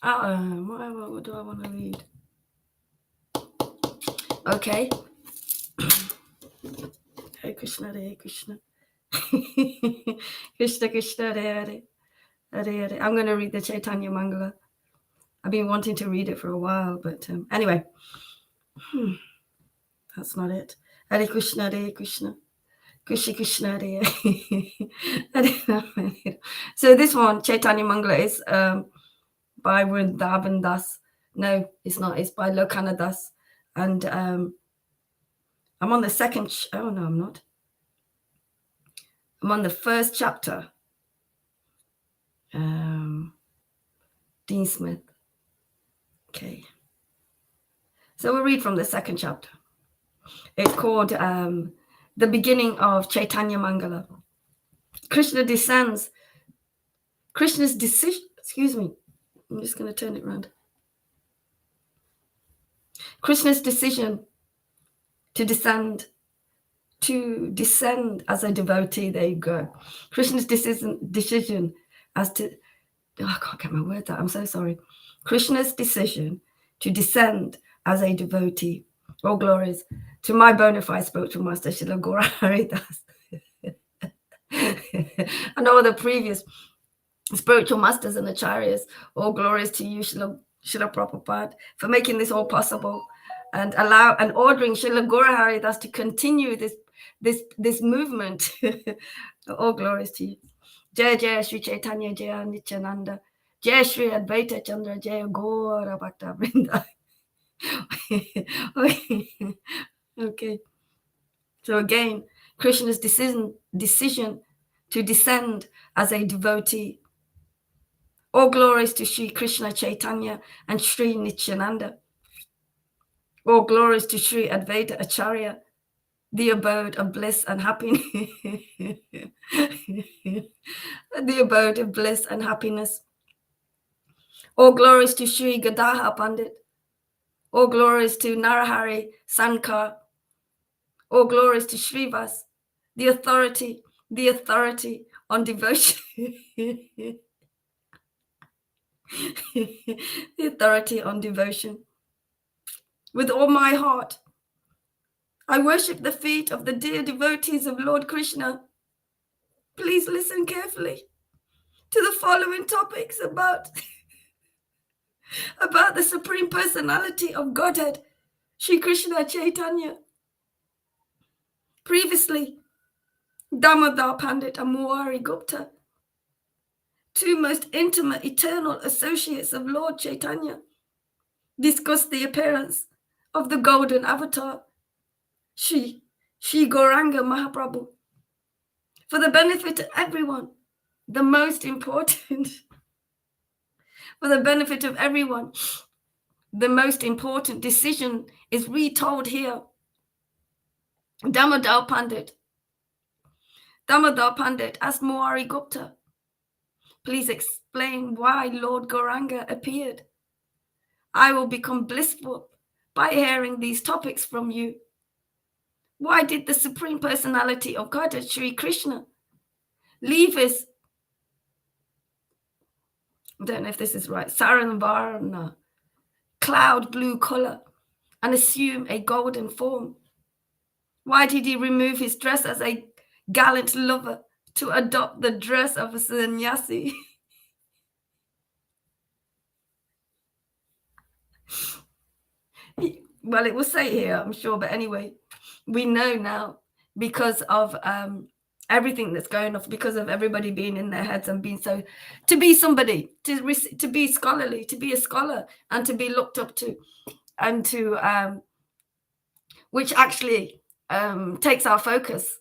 What do I want to read? Okay. Hare Krishna, Hare Krishna. Krishna Krishna, Hare Hare. Hare Hare. I'm going to read the Chaitanya Mangala. I've been wanting to read it for a while, but anyway. That's not it. Hare Krishna, Hare Krishna. Krishna Krishna, Hare Hare. So this one, Chaitanya Mangala, is by Vrindavan Das. No, it's not. It's by Lokanadas. And I'm on the second. Oh, no, I'm not. I'm on the first chapter. Dean Smith. Okay. So we'll read from the second chapter. It's called The Beginning of Chaitanya Mangala. Krishna descends. Krishna's decision. Excuse me. I'm just going to turn it around. Krishna's decision to descend as a devotee. There you go. Krishna's decision as to. Oh, I can't get my words out. I'm so sorry. Krishna's decision to descend as a devotee. All glories to my bona fide spiritual master, Srila Gaura Haridas. And all the previous spiritual masters and acharyas. All glories to you, Srila Prabhupada, for making this all possible and ordering Srila Gaura Haridas to continue this movement. All glories to you. Jai Jai Sri Chaitanya Jaya Nityananda Jai Sri Advaita Chandra Jaya Gaura Bhakta Vrinda. Okay. So again, Krishna's decision to descend as a devotee. All glories to Sri Krishna Chaitanya and Sri Nityananda. All glories to Sri Advaita Acharya, the abode of bliss and happiness. The abode of bliss and happiness. All glories to Sri Gadadhar Pandit. All glories to Narahari Sankar. All glories to Srivas, the authority on devotion. The authority on devotion. With all my heart, I worship the feet of the dear devotees of Lord Krishna. Please listen carefully to the following topics about the Supreme Personality of Godhead, Sri Krishna Chaitanya. Previously, Damodar Pandit and Murari Gupta, two most intimate eternal associates of Lord Chaitanya, discussed the appearance of the golden avatar, Sri Gauranga Mahaprabhu. For the benefit of everyone, the most important decision is retold here. Damodar Pandit asked Murari Gupta, please explain why Lord Gauranga appeared. I will become blissful by hearing these topics from you. Why did the Supreme Personality of Godhead, Sri Krishna, leave his, I don't know if this is right, Saranvarna, cloud blue color, and assume a golden form? Why did he remove his dress as a gallant lover to adopt the dress of a sannyasi? Well, it will say here, I'm sure, but anyway, we know now because of everything that's going off, because of everybody being in their heads and being so, to be somebody, to be scholarly, to be a scholar, and to be looked up to, and to which actually takes our focus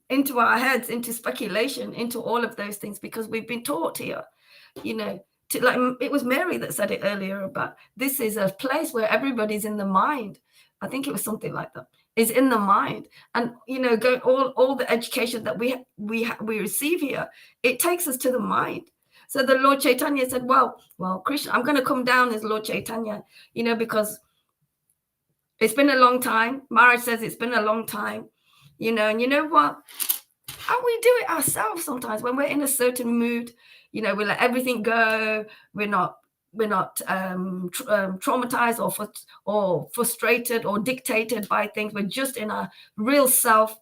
into our heads, into speculation, into all of those things, because we've been taught here, to, like it was Mary that said it earlier, about this is a place where everybody's in the mind. I think it was something like that, is in the mind. And go all the education that we receive here, it takes us to the mind. So the Lord Chaitanya said, well Krishna, I'm going to come down as Lord Chaitanya, because it's been a long time. Maharaj says it's been a long time, and you know what? And we do it ourselves sometimes when we're in a certain mood. We let everything go. We're not traumatized or frustrated or dictated by things. We're just in our real self,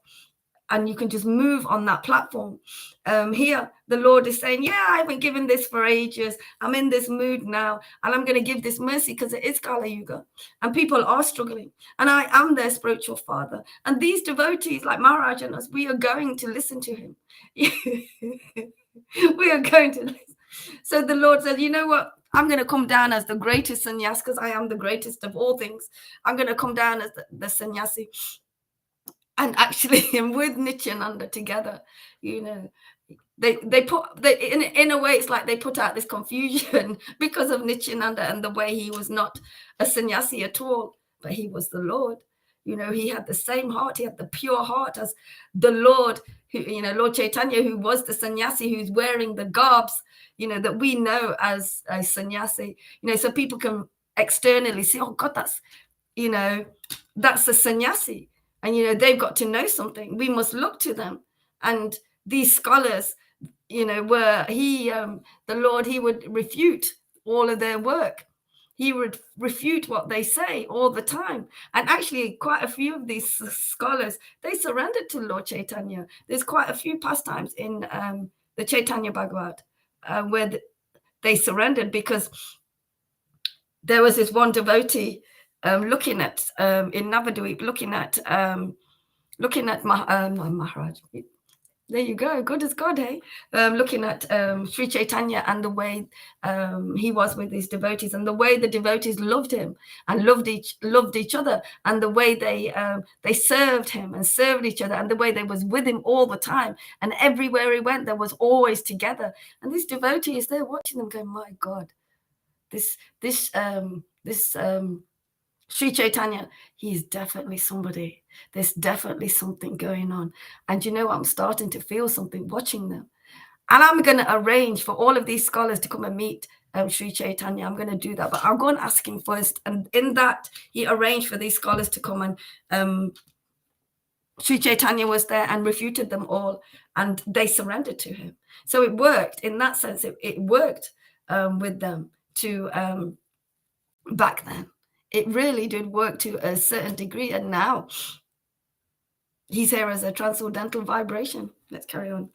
and you can just move on that platform. Here, the Lord is saying, yeah, I haven't given this for ages. I'm in this mood now, and I'm going to give this mercy because it is Kali Yuga, and people are struggling, and I am their spiritual father. And these devotees like Maharaj and us, we are going to listen to him. We are going to listen. So the Lord said, you know what? I'm going to come down as the greatest sannyasi because I am the greatest of all things. I'm going to come down as the sannyasi. And actually, with Nityananda together, you know, they in a way, it's like they put out this confusion because of Nityananda and the way he was not a sannyasi at all, but he was the Lord. You know, he had the same heart. He had the pure heart as the Lord, who, you know, Lord Caitanya, who was the sannyasi, who's wearing the garbs, you know, that we know as a sannyasi. You know, so people can externally see, oh God, that's, you know, that's a sannyasi. And, you know, they've got to know something. We must look to them. And these scholars, you know, were the Lord, he would refute all of their work. He would refute what they say all the time. And actually, quite a few of these scholars, they surrendered to Lord Caitanya. There's quite a few pastimes in the Chaitanya Bhagavat where they surrendered, because there was this one devotee looking at in Navadvip, looking at Maharaj. There you go, good as God, hey? Looking at Sri Chaitanya and the way he was with his devotees, and the way the devotees loved him and loved each other, and the way they served him and served each other, and the way they was with him all the time, and everywhere he went, there was always together. And these devotees, they're watching them, going, "My God, this Sri Chaitanya, he's definitely somebody. There's definitely something going on." And you know, I'm starting to feel something watching them. And I'm going to arrange for all of these scholars to come and meet Sri Chaitanya. I'm going to do that, but I'll go and ask him first. And in that, he arranged for these scholars to come, and Sri Chaitanya was there and refuted them all, and they surrendered to him. So it worked in that sense. It worked with them to back then. It really did work to a certain degree, and now he's here as a transcendental vibration. Let's carry on.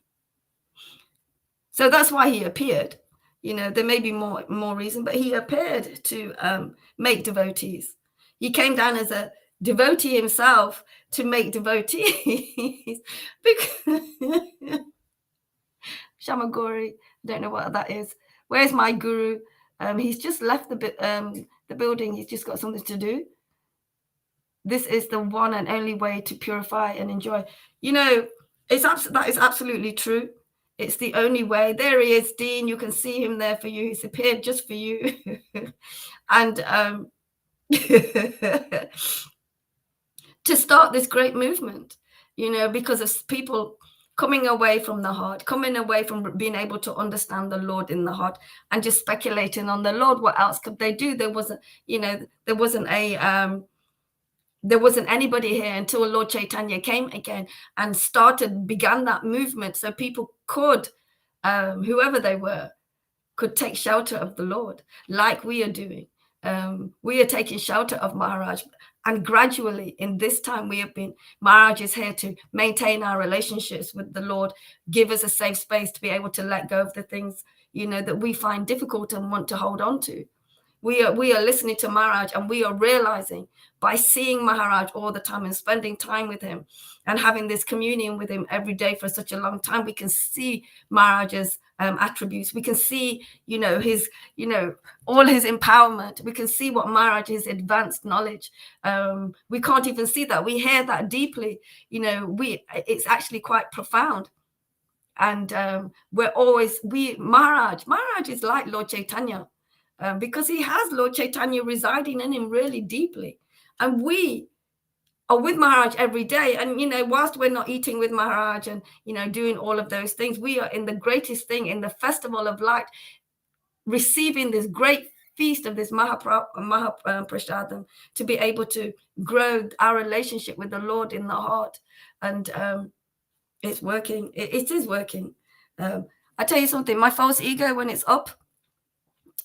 So that's why he appeared. You know, there may be more reason, but he appeared to make devotees. He came down as a devotee himself to make devotees. Because Shamagori, don't know what that is. Where's my guru? He's just left the building. He's just got something to do. This is the one and only way to purify and enjoy. You know, that is absolutely true. It's the only way. There he is, Dean. You can see him there for you. He's appeared just for you. And to start this great movement, you know, because of people coming away from the heart, coming away from being able to understand the Lord in the heart, and just speculating on the Lord. What else could they do? There wasn't, you know, there wasn't anybody here until Lord Caitanya came again and began that movement. So people could, whoever they were, could take shelter of the Lord, like we are doing. We are taking shelter of Maharaj. And gradually, in this time, Maharaj is here to maintain our relationships with the Lord, give us a safe space to be able to let go of the things, you know, that we find difficult and want to hold on to. We are listening to Maharaj, and we are realizing, by seeing Maharaj all the time and spending time with him and having this communion with him every day for such a long time, we can see Maharaj's attributes. We can see, you know, his, you know, all his empowerment. We can see what Maharaj's advanced knowledge. We can't even see that. We hear that deeply. You know, it's actually quite profound. And Maharaj is like Lord Caitanya. Because he has Lord Caitanya residing in him really deeply. And we are with Maharaj every day. And, you know, whilst we're not eating with Maharaj and, you know, doing all of those things, we are in the greatest thing, in the festival of light, receiving this great feast of this Mahaprasadam, to be able to grow our relationship with the Lord in the heart. And it's working. It is working. I tell you something, my false ego, when it's up,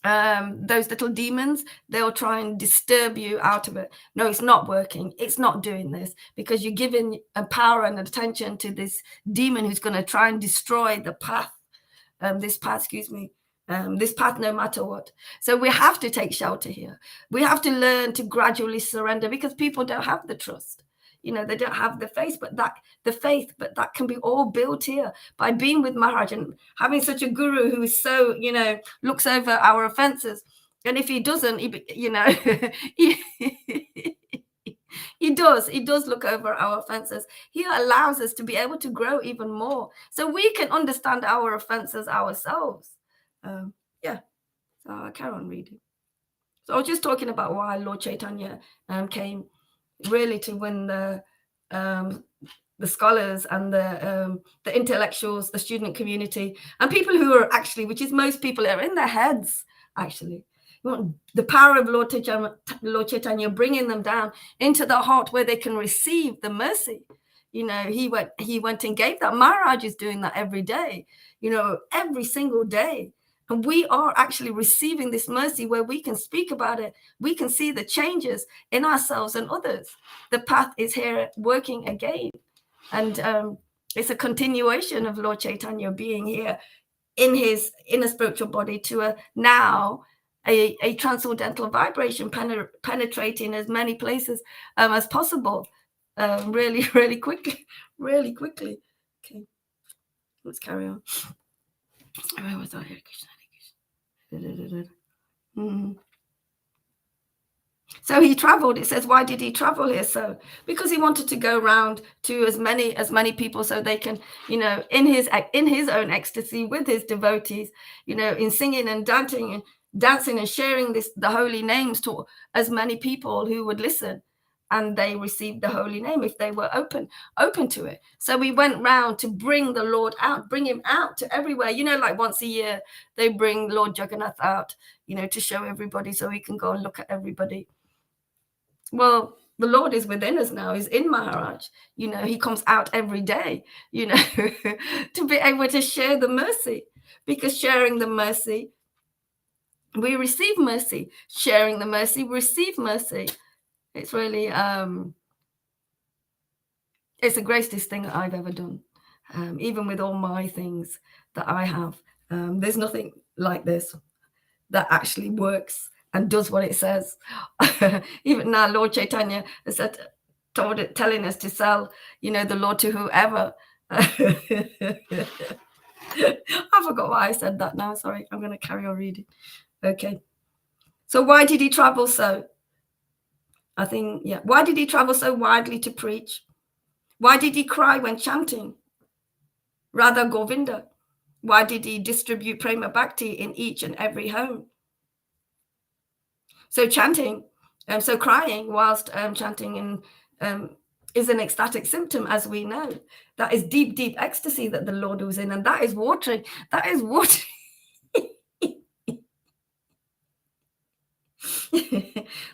those little demons, they'll try and disturb you out of it. No, it's not working. It's not doing this, because you're giving a power and attention to this demon who's going to try and destroy the path. This path no matter what. So we have to take shelter here. We have to learn to gradually surrender, because people don't have the trust. they don't have the faith, but that can be all built here by being with Maharaj and having such a guru who is so, looks over our offenses. And if he doesn't, he does look over our offenses. He allows us to be able to grow even more so we can understand our offenses ourselves. So I'll carry on reading. So I was just talking about why Lord Caitanya came really to win the scholars and the intellectuals, the student community, and people who are actually, which is most people, are in their heads actually. The power of Lord Caitanya bringing them down into the heart where they can receive the mercy. He went and gave that. Maharaj is doing that every day, every single day. And we are actually receiving this mercy where we can speak about it. We can see the changes in ourselves and others. The path is here working again. And it's a continuation of Lord Caitanya being here in his inner spiritual body to now a transcendental vibration penetrating as many places as possible, really, really quickly. Okay, let's carry on. Where was I here? So he traveled. It says, why did he travel here? So because he wanted to go around to as many people so they can, in his own ecstasy with his devotees, in singing and dancing and sharing the holy names to as many people who would listen, and they received the holy name if they were open to it. So we went round to bring the Lord out, bring him out to everywhere. Like once a year they bring Lord Jagannath out, to show everybody so he can go and look at everybody. Well, the Lord is within us now. He's in Maharaj. He comes out every day, to be able to share the mercy, because sharing the mercy, we receive mercy. Sharing the mercy, we receive mercy. It's really, it's the greatest thing that I've ever done. Even with all my things that I have, there's nothing like this that actually works and does what it says. Even now, Lord Caitanya has telling us to sell, the Lord to whoever. I forgot why I said that now. Sorry, I'm going to carry on reading. Okay. So why did he travel so? Why did he travel so widely to preach? Why did he cry when chanting Radha Govinda? Why did he distribute Prema Bhakti in each and every home? So chanting, so crying whilst chanting is an ecstatic symptom, as we know. That is deep, deep ecstasy that the Lord was in, and that is watering. That is watering.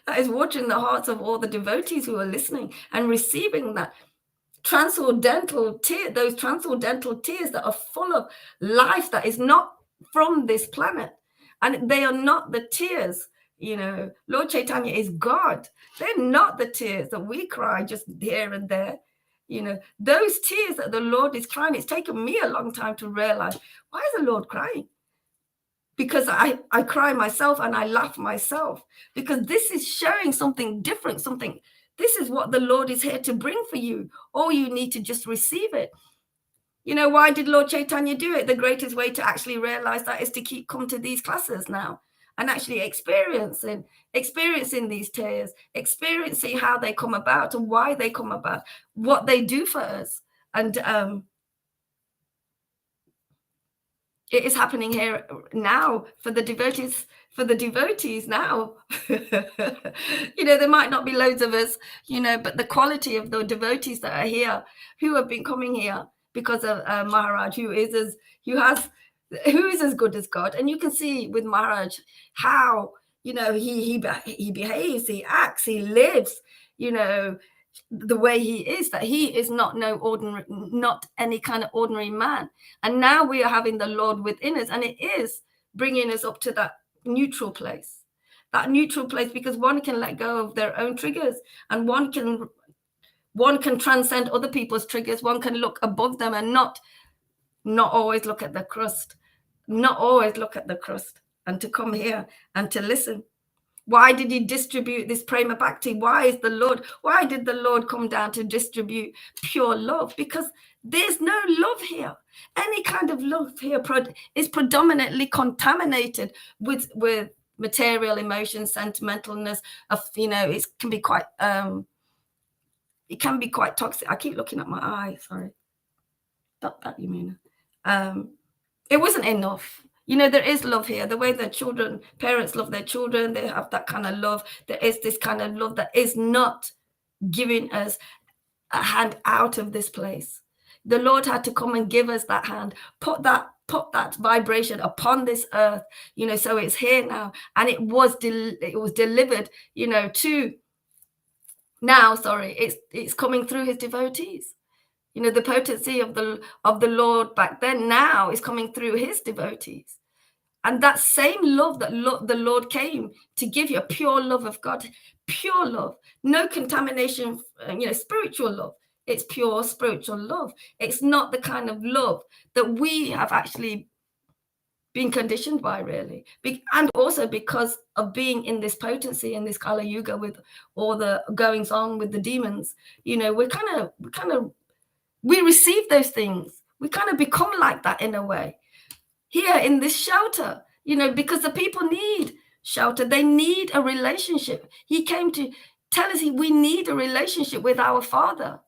That is watering the hearts of all the devotees who are listening and receiving that transcendental tear, those transcendental tears that are full of life that is not from this planet. And they are not the tears, Lord Caitanya is God. They're not the tears that we cry just here and there. Those tears that the Lord is crying, it's taken me a long time to realize, why is the Lord crying? Because I cry myself and I laugh myself, because this is showing something different, this is what the Lord is here to bring for you. All you need to just receive it. Why did Lord Caitanya do it? The greatest way to actually realize that is to come to these classes now and actually experiencing these tears, experiencing how they come about and why they come about, what they do for us. And it is happening here now for the devotees now. There might not be loads of us, but the quality of the devotees that are here, who have been coming here because of Maharaj, who is as good as God. And you can see with Maharaj how, he behaves, he acts, he lives, the way he is, that he is not any kind of ordinary man. And now we are having the Lord within us, and it is bringing us up to that neutral place, because one can let go of their own triggers, and one can transcend other people's triggers. One can look above them and not always look at the crust, and to come here and to listen. Why did he distribute this prema bhakti? Why did the Lord come down to distribute pure love? Because there's no love here. Any kind of love here is predominantly contaminated with material emotions, sentimentalness. It can be quite toxic. I keep looking at my eye. Sorry, that you mean. It wasn't enough. There is love here. The way that parents love their children, they have that kind of love. There is this kind of love that is not giving us a hand out of this place. The Lord had to come and give us that hand, put that vibration upon this earth, so it's here now. And it was delivered, to now, sorry, it's coming through his devotees. The potency of the Lord back then now is coming through his devotees. And that same love that the Lord came to give you, a pure love of God, pure love, no contamination, spiritual love. It's pure spiritual love. It's not the kind of love that we have actually been conditioned by, really. And also because of being in this potency, in this Kali Yuga, with all the goings on with the demons, we receive those things. We kind of become like that in a way. Here in this shelter, because the people need shelter. They need a relationship. He came to tell us we need a relationship with our Father.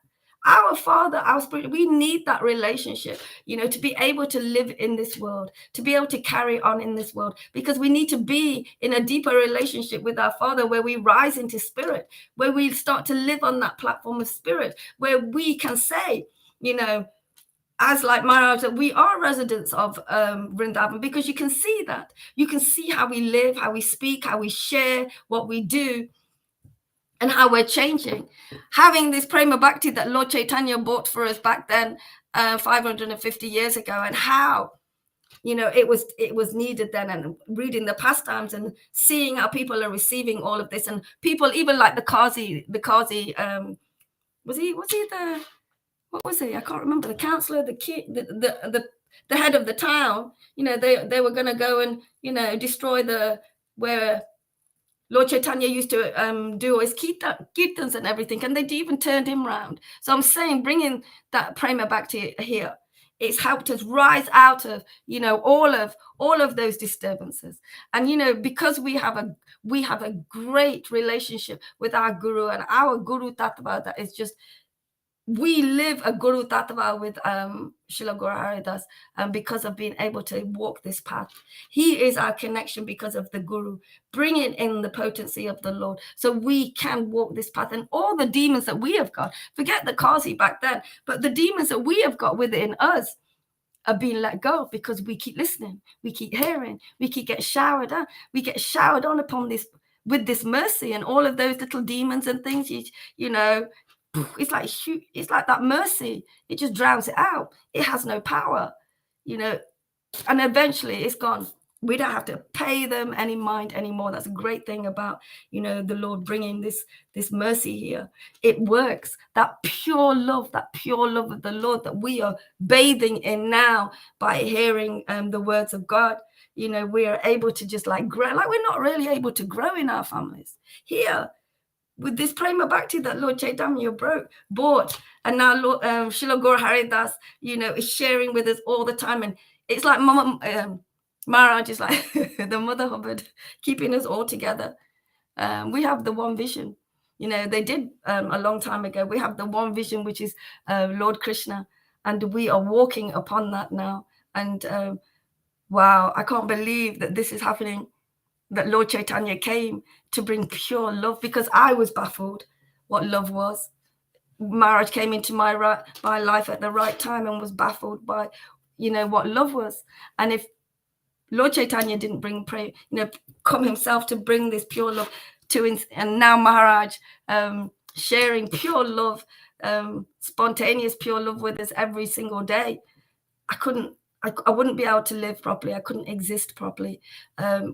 Our Father, our Spirit, we need that relationship, to be able to live in this world, to be able to carry on in this world, because we need to be in a deeper relationship with our Father, where we rise into spirit, where we start to live on that platform of spirit, where we can say, as like Maharaj, that we are residents of Vrindavan, because you can see that. You can see how we live, how we speak, how we share, what we do, and how we're changing. Having this prema bhakti that Lord Caitanya bought for us back then, 550 years ago, and how, it was needed then, and reading the pastimes and seeing how people are receiving all of this, and people even like the Qazi, was he the, what was he? I can't remember. The councillor, the head of the town. They were going to go and destroy where Lord Caitanya used to do his kirtans and everything, and they even turned him round. So I'm saying, bringing that prema back to here, it's helped us rise out of all of those disturbances. And because we have a great relationship with our guru, and our guru tattva, that is just, we live a Guru Tattva with Srila Guru Haridas, because of being able to walk this path. He is our connection because of the Guru, bringing in the potency of the Lord, so we can walk this path. And all the demons that we have got, forget the Qazi back then, but the demons that we have got within us are being let go, because we keep listening, we keep hearing, we keep getting showered on. We get showered on upon this with this mercy, and all of those little demons and things, it's like that mercy, it just drowns it out. It has no power, and eventually it's gone. We don't have to pay them any mind anymore. That's a great thing about the Lord bringing this mercy here. It works. That pure love of the Lord that we are bathing in now by hearing the words of God. We are able to just grow, like we're not really able to grow in our families here. With this prema bhakti that Lord Caitanya bought, and now Lord Srila Guru Haridas, is sharing with us all the time, and it's like Mama Maharaj is like the Mother Hubbard, keeping us all together. We have the one vision, they did a long time ago. We have the one vision, which is Lord Krishna, and we are walking upon that now. And wow, I can't believe that this is happening, that Lord Caitanya came to bring pure love, because I was baffled what love was. Maharaj came into my life at the right time and was baffled by, what love was. And if Lord Caitanya didn't come himself to bring this pure love and now Maharaj sharing pure love, spontaneous pure love with us every single day, I wouldn't be able to live properly. I couldn't exist properly,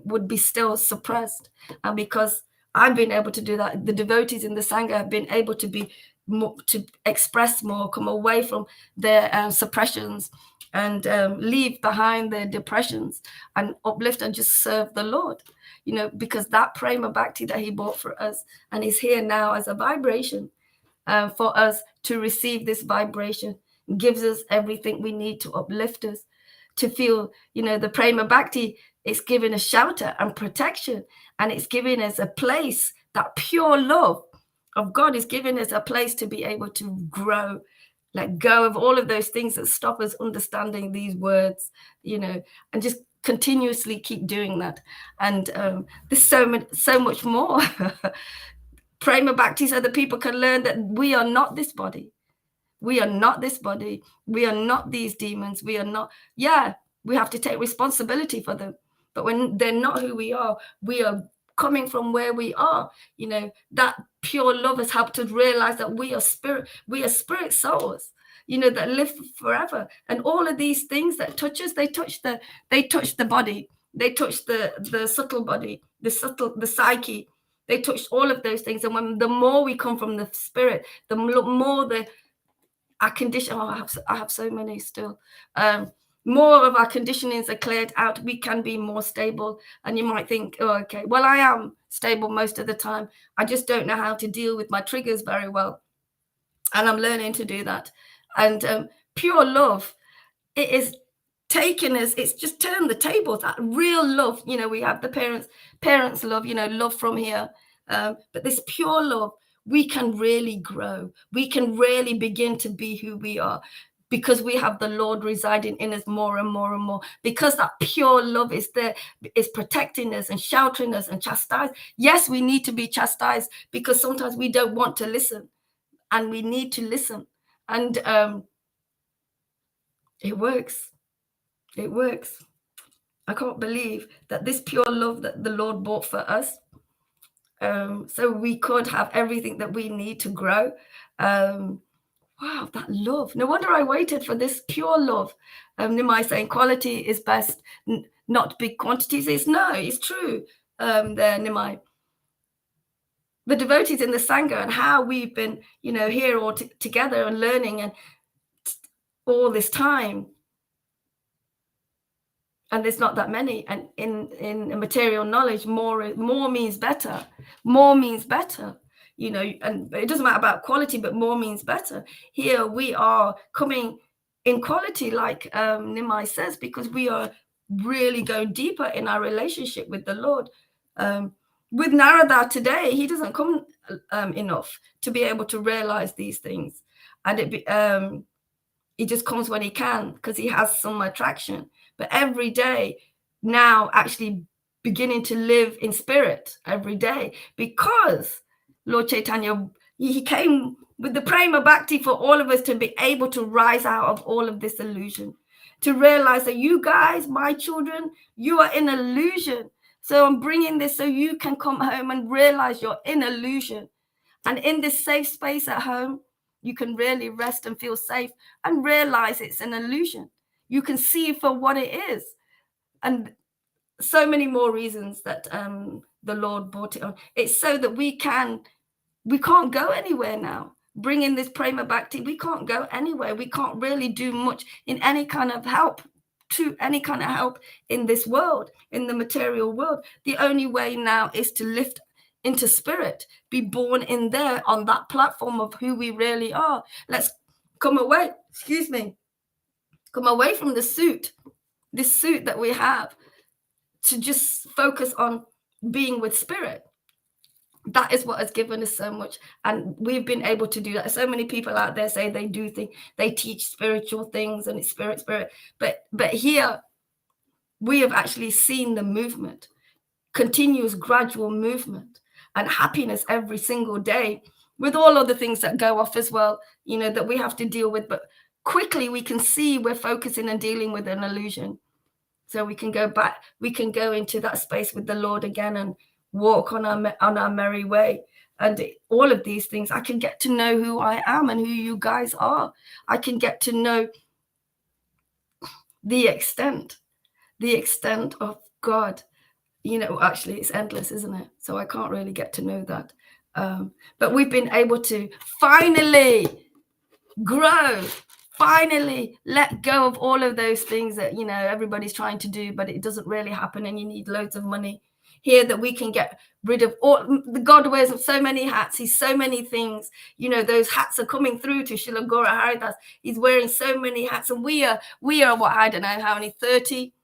would be still suppressed. And because I've been able to do that, the devotees in the Sangha have been able to be more, to express more, come away from their suppressions, and leave behind their depressions and uplift and just serve the Lord, because that prema bhakti that he bought for us and is here now as a vibration for us to receive. This vibration gives us everything we need to uplift us, to feel, the prema bhakti is giving us shelter and protection, and it's giving us a place, that pure love of God is giving us a place to be able to grow, let go of all of those things that stop us understanding these words, and just continuously keep doing that. And there's so much more. Prema bhakti so that people can learn that we are not this body. We are not this body. We are not these demons. We are not, we have to take responsibility for them. But when they're not who we are coming from where we are. That pure love has helped us realize that we are spirit souls, that live forever. And all of these things that touch us, they touch the body, they touch the subtle body, the psyche. They touch all of those things. And when the more we come from the spirit, the more our condition. I have so many still. More of our conditionings are cleared out. We can be more stable. And you might think, oh, okay, well, I am stable most of the time. I just don't know how to deal with my triggers very well. And I'm learning to do that. And pure love, it is taken as, it's just turned the tables. That real love, we have the parents love, love from here. But this pure love, we can really grow. We can really begin to be who we are, because we have the Lord residing in us more and more and more, because that pure love is there, is protecting us and sheltering us and chastising. Yes, we need to be chastised, because sometimes we don't want to listen, and we need to listen. And it works. It works. I can't believe that this pure love that the Lord bought for us, so we could have everything that we need to grow. Wow, that love. No wonder I waited for this pure love. Nimai saying quality is best, not big quantities. It's true. There, Nimai. The devotees in the Sangha, and how we've been, here all together and learning, and all this time. And there's not that many. And in material knowledge, more means better. More means better. And it doesn't matter about quality, but more means better. Here we are coming in quality, like Nimai says, because we are really going deeper in our relationship with the Lord. With Narada today, he doesn't come enough to be able to realize these things. And he just comes when he can, because he has some attraction. But every day now, actually beginning to live in spirit every day, because Lord Caitanya, he came with the prema bhakti for all of us to be able to rise out of all of this illusion, to realize that you guys, my children, you are in illusion. So I'm bringing this so you can come home and realize you're in illusion. And in this safe space at home, you can really rest and feel safe and realize it's an illusion. You can see for what it is. And so many more reasons that the Lord brought it on. It's so that we can't go anywhere now. Bringing this prema bhakti, we can't go anywhere. We can't really do much in any kind of help, in this world, in the material world. The only way now is to lift into spirit, be born in there on that platform of who we really are. Let's come away, come away from this suit that we have, to just focus on being with spirit. That is what has given us so much, and we've been able to do that. So many people out there say they do things, they teach spiritual things, and it's spirit, but here we have actually seen the movement, continuous gradual movement, and happiness every single day, with all other things that go off as well, that we have to deal with. But quickly we can see we're focusing and dealing with an illusion, so we can go back, we can go into that space with the Lord again and walk on our merry way. And all of these things, I can get to know who I am and who you guys are. I can get to know the extent of God. Actually it's endless, isn't it? So I can't really get to know that. But we've been able to finally grow finally let go of all of those things that, you know, everybody's trying to do, but it doesn't really happen, and you need loads of money. Here, that we can get rid of all the God wears so many hats. He's so many things. You know, those hats are coming through to Srila Gora Haridas. He's wearing so many hats, and we are what, I don't know how many, 30,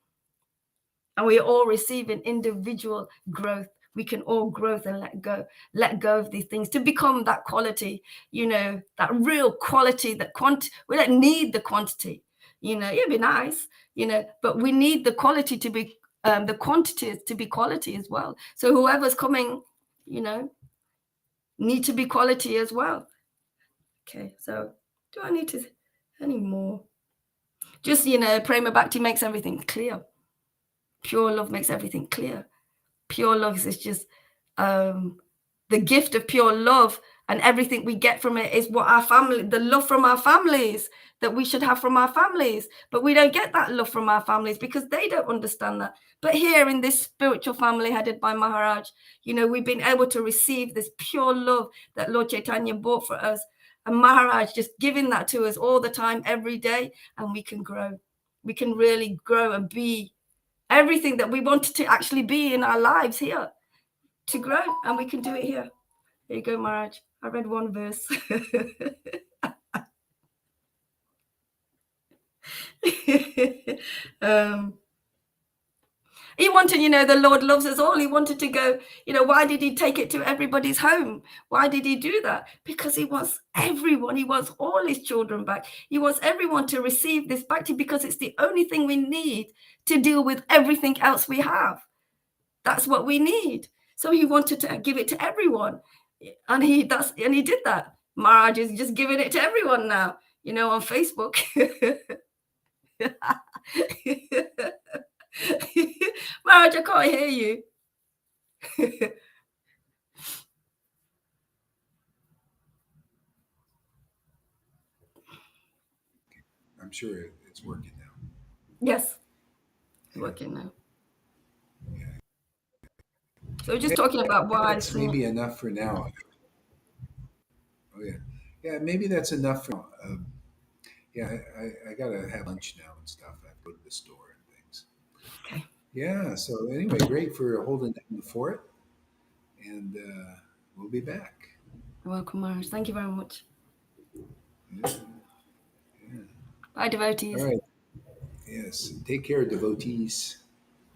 and we are all receiving individual growth. We can all grow and let go of these things to become that quality, you know, that real quality, that we don't need the quantity, you know. It'd be nice, you know, but we need the quality to be the quantity to be quality as well. So whoever's coming, you know, need to be quality as well. Okay, so do I need to any more? Just, you know, Prema Bhakti makes everything clear. Pure love makes everything clear. Pure love is just the gift of pure love, and everything we get from it is what our family, the love from our families that we should have from our families. But we don't get that love from our families because they don't understand that. But here in this spiritual family headed by Maharaj, you know, we've been able to receive this pure love that Lord Caitanya bought for us, and Maharaj just giving that to us all the time, every day, and we can grow. We can really grow and be everything that we wanted to actually be in our lives here, to grow, and we can do it here. There you go, Maharaj. I read one verse. He wanted, you know, the Lord loves us all. He wanted to go, you know, why did he take it to everybody's home? Why did he do that? Because he wants everyone. He wants all his children back. He wants everyone to receive this bhakti because it's the only thing we need to deal with everything else we have. That's what we need. So he wanted to give it to everyone. And he did that. Maharaj is just giving it to everyone now, you know, on Facebook. Maharaj, I can't hear you. I'm sure it's working now. Yes, it's working now. So we're just talking about why. That's maybe enough for now. Oh yeah, yeah. Maybe that's enough for now. Yeah, I gotta have lunch now and stuff. I have to go to the store and things. Okay. Yeah. So anyway, great for holding down the fort, and we'll be back. You're welcome, Maharaj. Thank you very much. Yeah. Yeah. Bye, devotees. All right. Yes. Take care, devotees.